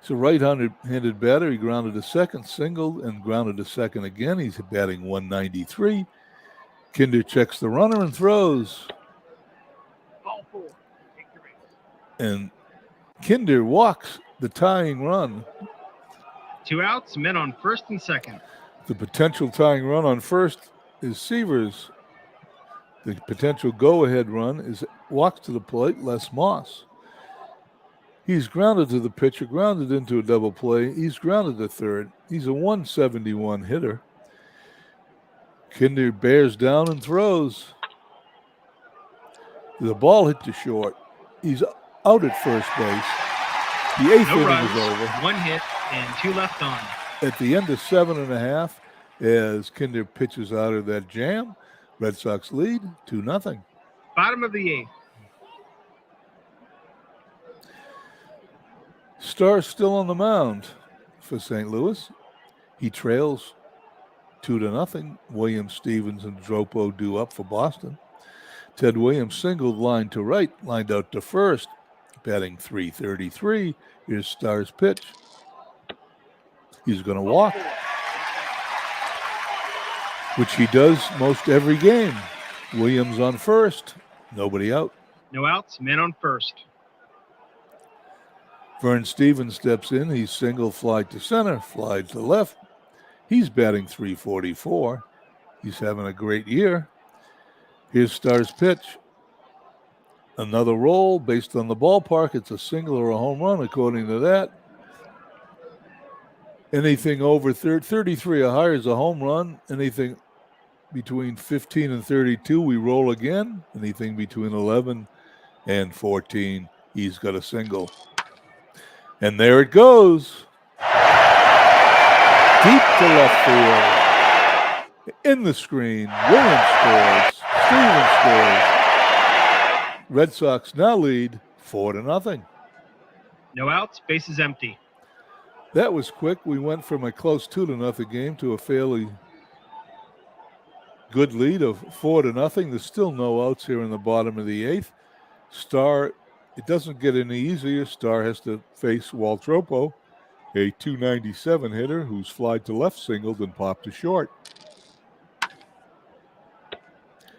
Speaker 1: He's a right-handed batter. He grounded to second, singled, and grounded to second again. He's batting .193. Kinder checks the runner and throws.
Speaker 3: Ball 4.
Speaker 1: And Kinder walks the tying run.
Speaker 3: 2 outs, men on first and second.
Speaker 1: The potential tying run on first is Severs. The potential go-ahead run is walks to the plate, Les Moss. He's grounded to the pitcher, grounded into a double play. He's grounded to third. He's a 171 hitter. Kinder bears down and throws. The ball hit to short. He's out at first base. The eighth
Speaker 3: No
Speaker 1: inning
Speaker 3: runs,
Speaker 1: is over.
Speaker 3: 1 hit, and 2 left on.
Speaker 1: At the end of 7.5, as Kinder pitches out of that jam, Red Sox lead 2-0.
Speaker 3: Bottom of the 8th.
Speaker 1: Starr still on the mound for St. Louis. He trails 2-0. Williams, Stevens, and Dropo due up for Boston. Ted Williams singled line to right, lined out to first, batting .333. Here's Starr's pitch. He's going to walk, which he does most every game. Williams on first, nobody out.
Speaker 3: No outs, men on first.
Speaker 1: Vern Stevens steps in. He's single, fly to center, fly to left. He's batting .344. He's having a great year. Here's Starr's pitch. Another roll based on the ballpark. It's a single or a home run, according to that. Anything over 33 or higher is a home run. Anything between 15 and 32, we roll again. Anything between 11 and 14, he's got a single. And there it goes. Deep to left field. In the screen, Williams scores. Stevens scores. Red Sox now lead 4-0.
Speaker 3: No outs, bases empty.
Speaker 1: That was quick. We went from a close 2-0 game to a fairly good lead of 4-0. There's still no outs here in the bottom of the 8th. Starr, it doesn't get any easier. Starr has to face Walt Dropo, a .297 hitter who's flied to left, singled, and popped to short.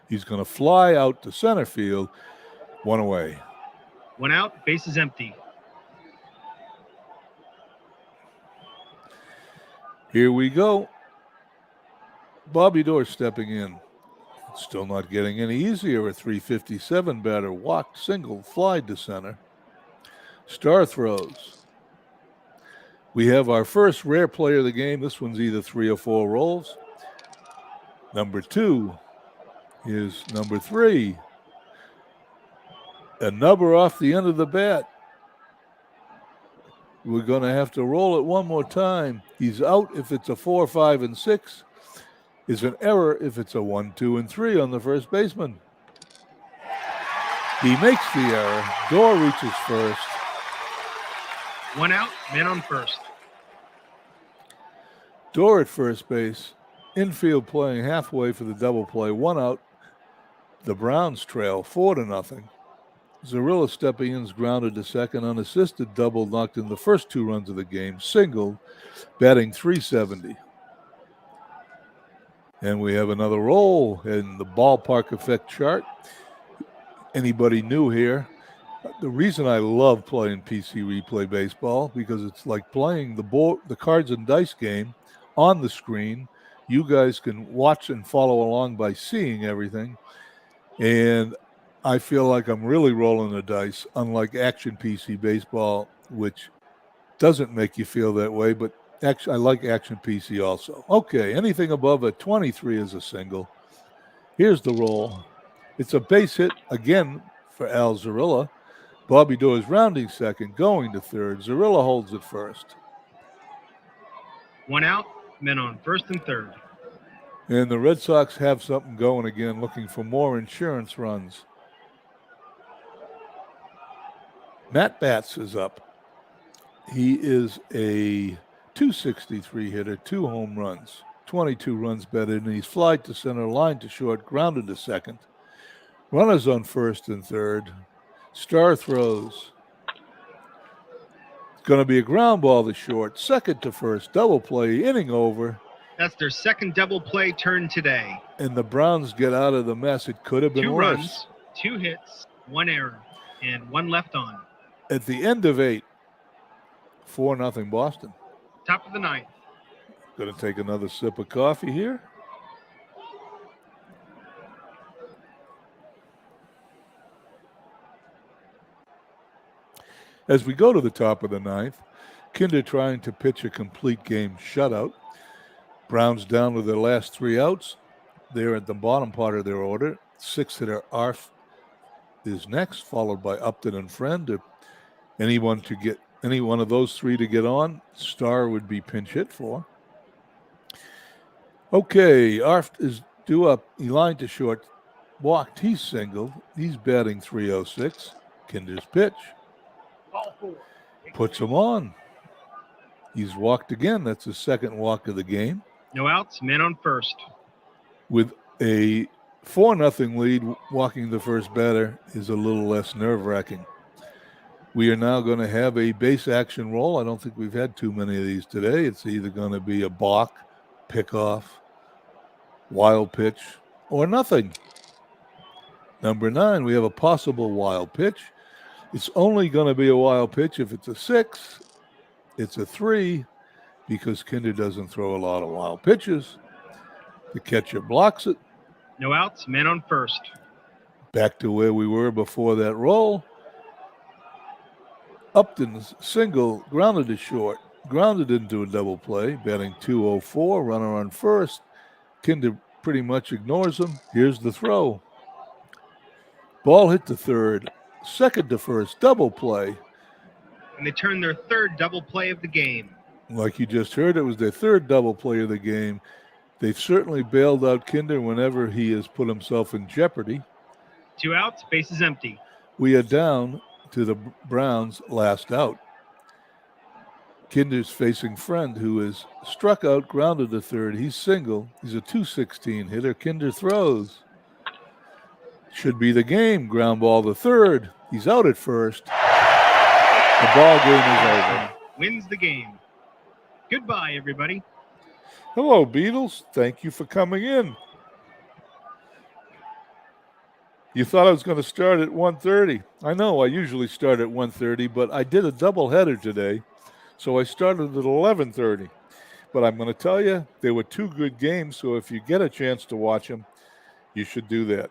Speaker 1: He's going to fly out to center field, 1 away.
Speaker 3: 1 out, bases empty.
Speaker 1: Here we go. Bobby Doerr stepping in. Still not getting any easier. A .357 batter walked, single, flied to center. Starr throws. We have our first rare player of the game. This one's either 3 or 4 rolls. Number 2 is number 3. A number off the end of the bat. We're going to have to roll it one more time. He's out if it's a 4, 5, and 6. Is an error if it's a 1, 2, and 3 on the first baseman. He makes the error. Doerr reaches first.
Speaker 3: 1 out, men on first.
Speaker 1: Doerr at first base. Infield playing halfway for the double play. 1 out. The Browns trail 4-0. Zarilla stepping in is grounded to second. Unassisted double knocked in the first 2 runs of the game. Single, batting .370. And we have another roll in the ballpark effect chart. Anybody new here? The reason I love playing PC replay baseball, because it's like playing the cards and dice game on the screen. You guys can watch and follow along by seeing everything. And I feel like I'm really rolling the dice, unlike Action PC baseball, which doesn't make you feel that way, but I like Action PC also. Okay, anything above a 23 is a single. Here's the roll. It's a base hit again for Al Zarilla. Bobby Doerr is rounding second, going to third. Zarilla holds it first.
Speaker 3: 1 out, men on first and third.
Speaker 1: And the Red Sox have something going again, looking for more insurance runs. Matt Batts is up. He is a .263 hitter, 2 home runs, 22 runs batted, and he's flied to center, line to short, grounded to second. Runners on first and third. Starr throws. It's going to be a ground ball to short, second to first, double play, inning over.
Speaker 3: That's their second double play turn today.
Speaker 1: And the Browns get out of the mess. It could have been
Speaker 3: 2
Speaker 1: worse.
Speaker 3: runs, 2 hits, 1 error, and 1 left on.
Speaker 1: at the end of 8, 4-0 Boston.
Speaker 3: Top of the ninth.
Speaker 1: Going to take another sip of coffee here. As we go to the top of the ninth, Kinder trying to pitch a complete game shutout. Browns down to their last 3 outs. They're at the bottom part of their order. 6th hitter Arf is next, followed by Upton and Friend. If anyone to get any one of those 3 to get on, Starr would be pinch hit for. Okay, Arf is due up. He lined to short, walked. He's singled. He's batting .306. Kinder's pitch.
Speaker 3: Ball 4.
Speaker 1: Puts him on. He's walked again. That's his second walk of the game.
Speaker 3: No outs, men on first.
Speaker 1: With a 4-0 lead, walking the first batter is a little less nerve-wracking. We are now going to have a base action roll. I don't think we've had too many of these today. It's either going to be a balk, pickoff, wild pitch, or nothing. Number 9, we have a possible wild pitch. It's only going to be a wild pitch if it's a 6. It's a 3 because Kinder doesn't throw a lot of wild pitches. The catcher blocks it.
Speaker 3: No outs, men on first.
Speaker 1: Back to where we were before that roll. Upton's single, grounded to short, grounded into a double play, batting .204, runner on first. Kinder pretty much ignores him. Here's the throw. Ball hit to third, second to first, double play.
Speaker 3: And they turn their third double play of the game.
Speaker 1: Like you just heard, it was their third double play of the game. They've certainly bailed out Kinder whenever he has put himself in jeopardy.
Speaker 3: 2 outs, bases empty.
Speaker 1: We are down to the Browns' last out. Kinder's facing Friend, who is struck out, grounded to third. He's single. He's a .216 hitter. Kinder throws. Should be the game. Ground ball to third. He's out at first. The ball game is over.
Speaker 3: Wins the game. Goodbye, everybody.
Speaker 1: Hello, Beatles. Thank you for coming in. You thought I was going to start at 1:30. I know I usually start at 1:30, but I did a doubleheader today, so I started at 11:30. But I'm going to tell you, there were 2 good games, so if you get a chance to watch them, you should do that.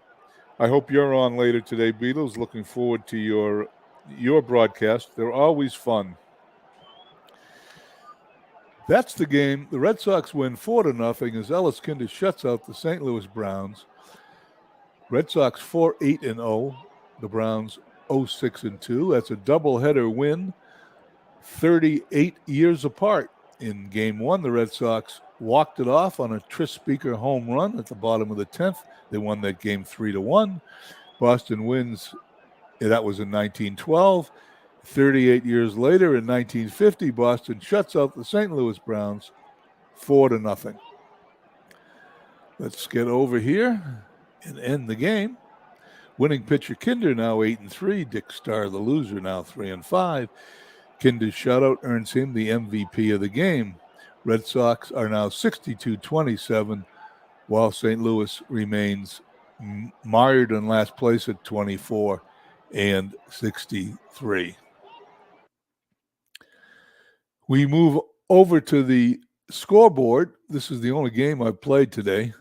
Speaker 1: I hope you're on later today, Beatles. Looking forward to your broadcast. They're always fun. That's the game. The Red Sox win 4-0 as Ellis Kinder shuts out the St. Louis Browns. Red Sox 4-8-0. The Browns 0-6-2. That's a doubleheader win, 38 years apart. In Game 1, the Red Sox walked it off on a Tris Speaker home run at the bottom of the 10th. They won that game 3-1. Boston wins. That was in 1912. 38 years later, in 1950, Boston shuts out the St. Louis Browns 4-0. Let's get over here and end the game. Winning pitcher Kinder now 8-3. Dick Starr, the loser, now 3-5. Kinder's shutout earns him the MVP of the game. Red Sox are now 62-27, while St. Louis remains mired in last place at 24-63. We move over to the scoreboard. This is the only game I've played today.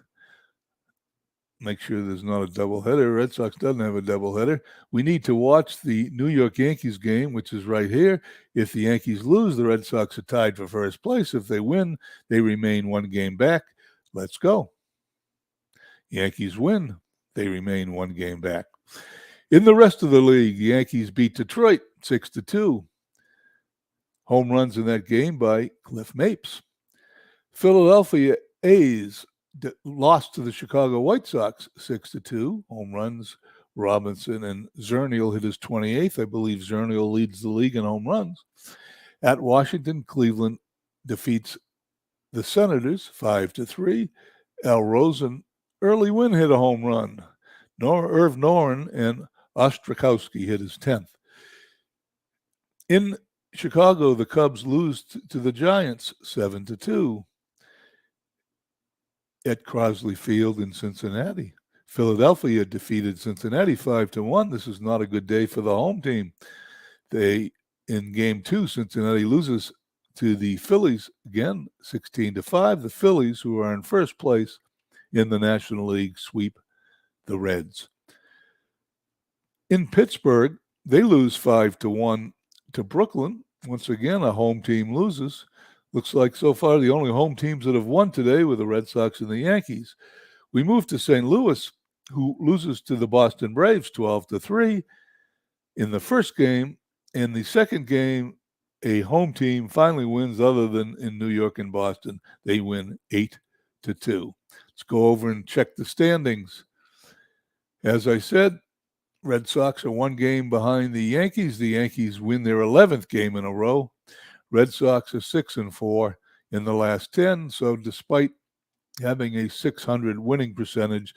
Speaker 1: Make sure there's not a doubleheader. Red Sox doesn't have a doubleheader. We need to watch the New York Yankees game, which is right here. If the Yankees lose, the Red Sox are tied for first place. If they win, they remain 1 game back. Let's go. Yankees win. They remain 1 game back. In the rest of the league, the Yankees beat Detroit 6-2. Home runs in that game by Cliff Mapes. Philadelphia A's lost to the Chicago White Sox 6-2. Home runs, Robinson and Zernial hit his 28th. I believe Zernial leads the league in home runs. At Washington, Cleveland defeats the Senators 5-3. Al Rosen, early win, hit a home run. Irv Noren and Ostrakowski hit his 10th. In Chicago, the Cubs lose to the Giants 7-2 at Crosley Field in Cincinnati. Philadelphia defeated Cincinnati 5-1. This is not a good day for the home team. In game 2, Cincinnati loses to the Phillies again, 16-5. The Phillies, who are in first place in the National League, sweep the Reds. In Pittsburgh, they lose 5-1 to Brooklyn. Once again, a home team loses. Looks like so far the only home teams that have won today were the Red Sox and the Yankees. We move to St. Louis, who loses to the Boston Braves 12-3 in the first game. In the second game, a home team finally wins, other than in New York and Boston. They win 8-2. Let's go over and check the standings. As I said, Red Sox are 1 game behind the Yankees. The Yankees win their 11th game in a row. Red Sox are 6-4 in the last 10. So despite having a .600 winning percentage,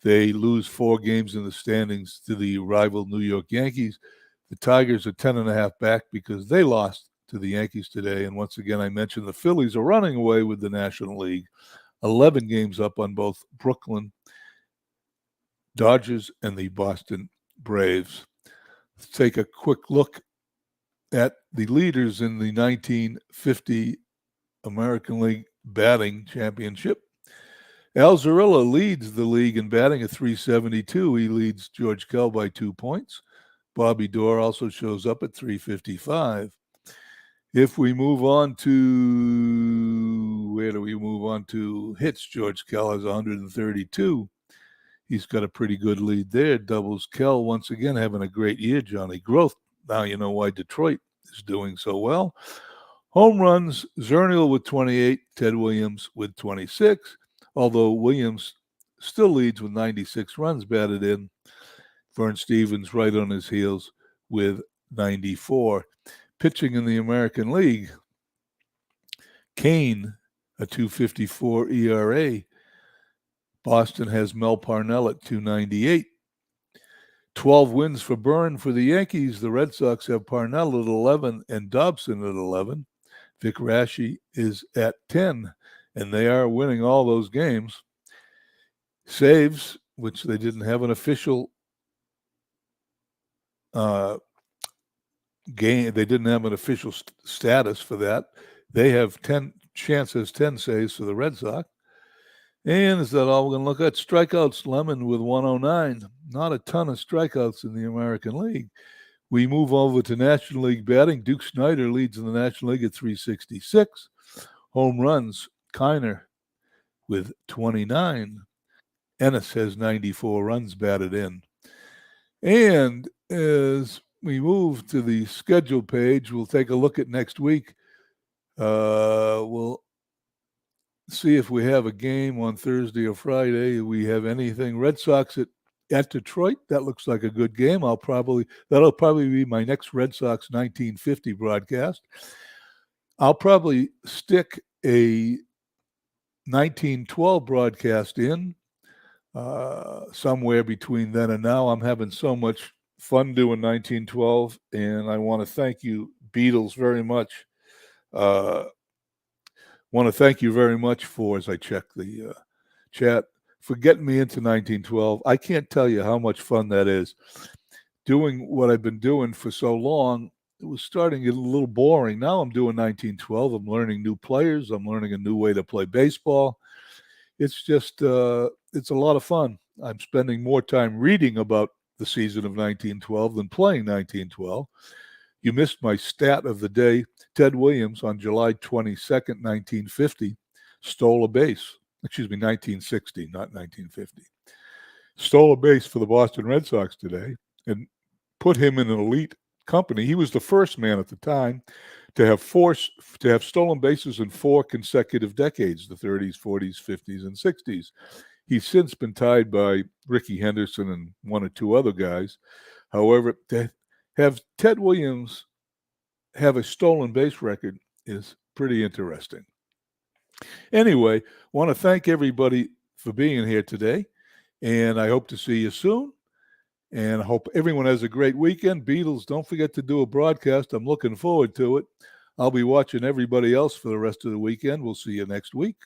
Speaker 1: they lose 4 games in the standings to the rival New York Yankees. The Tigers are 10.5 back because they lost to the Yankees today. And once again, I mentioned the Phillies are running away with the National League, 11 games up on both Brooklyn Dodgers and the Boston Braves. Let's take a quick look at the leaders in the 1950 American League Batting Championship. Al Zarilla leads the league in batting at .372. He leads George Kell by 2 points. Bobby Doerr also shows up at .355. If we move on to, where do we move on to? Hits, George Kell has 132. He's got a pretty good lead there. Doubles, Kell once again having a great year, Johnny Growth. Now you know why Detroit is doing so well. Home runs, Zernial with 28, Ted Williams with 26, although Williams still leads with 96 runs batted in. Vern Stevens right on his heels with 94. Pitching in the American League, Kane, a .254 ERA. Boston has Mel Parnell at .298. 12 wins for Byrne for the Yankees. The Red Sox have Parnell at 11 and Dobson at 11. Vic Raschi is at 10, and they are winning all those games. Saves, which they didn't have an official game. They didn't have an official status for that. They have 10 chances, 10 saves for the Red Sox. And is that all we're going to look at? Strikeouts, Lemon with 109. Not a ton of strikeouts in the American League. We move over to National League batting. Duke Snider leads in the National League at .366. Home runs, Kiner with 29. Ennis has 94 runs batted in. And as we move to the schedule page, we'll take a look at next week. We'll see if we have a game on Thursday or Friday. We have anything. Red Sox at Detroit. That looks like a good game. That'll probably be my next Red Sox 1950 broadcast. I'll probably stick a 1912 broadcast in somewhere between then and now. I'm having so much fun doing 1912, and I want to thank you, Beatles, very much. Want to thank you very much for, as I check the chat, for getting me into 1912. I can't tell you how much fun that is. Doing what I've been doing for so long, it was starting to get a little boring. Now I'm doing 1912. I'm learning new players. I'm learning a new way to play baseball. It's just, it's a lot of fun. I'm spending more time reading about the season of 1912 than playing 1912. You missed my stat of the day. Ted Williams on July 22nd, 1950, stole a base. 1960, not 1950. Stole a base for the Boston Red Sox today and put him in an elite company. He was the first man at the time to have stolen bases in 4 consecutive decades, the 30s, 40s, 50s, and 60s. He's since been tied by Ricky Henderson and 1 or 2 other guys. However, to have Ted Williams have a stolen base record is pretty interesting. Anyway, want to thank everybody for being here today, and I hope to see you soon. And I hope everyone has a great weekend. Beatles, don't forget to do a broadcast. I'm looking forward to it. I'll be watching everybody else for the rest of the weekend. We'll see you next week.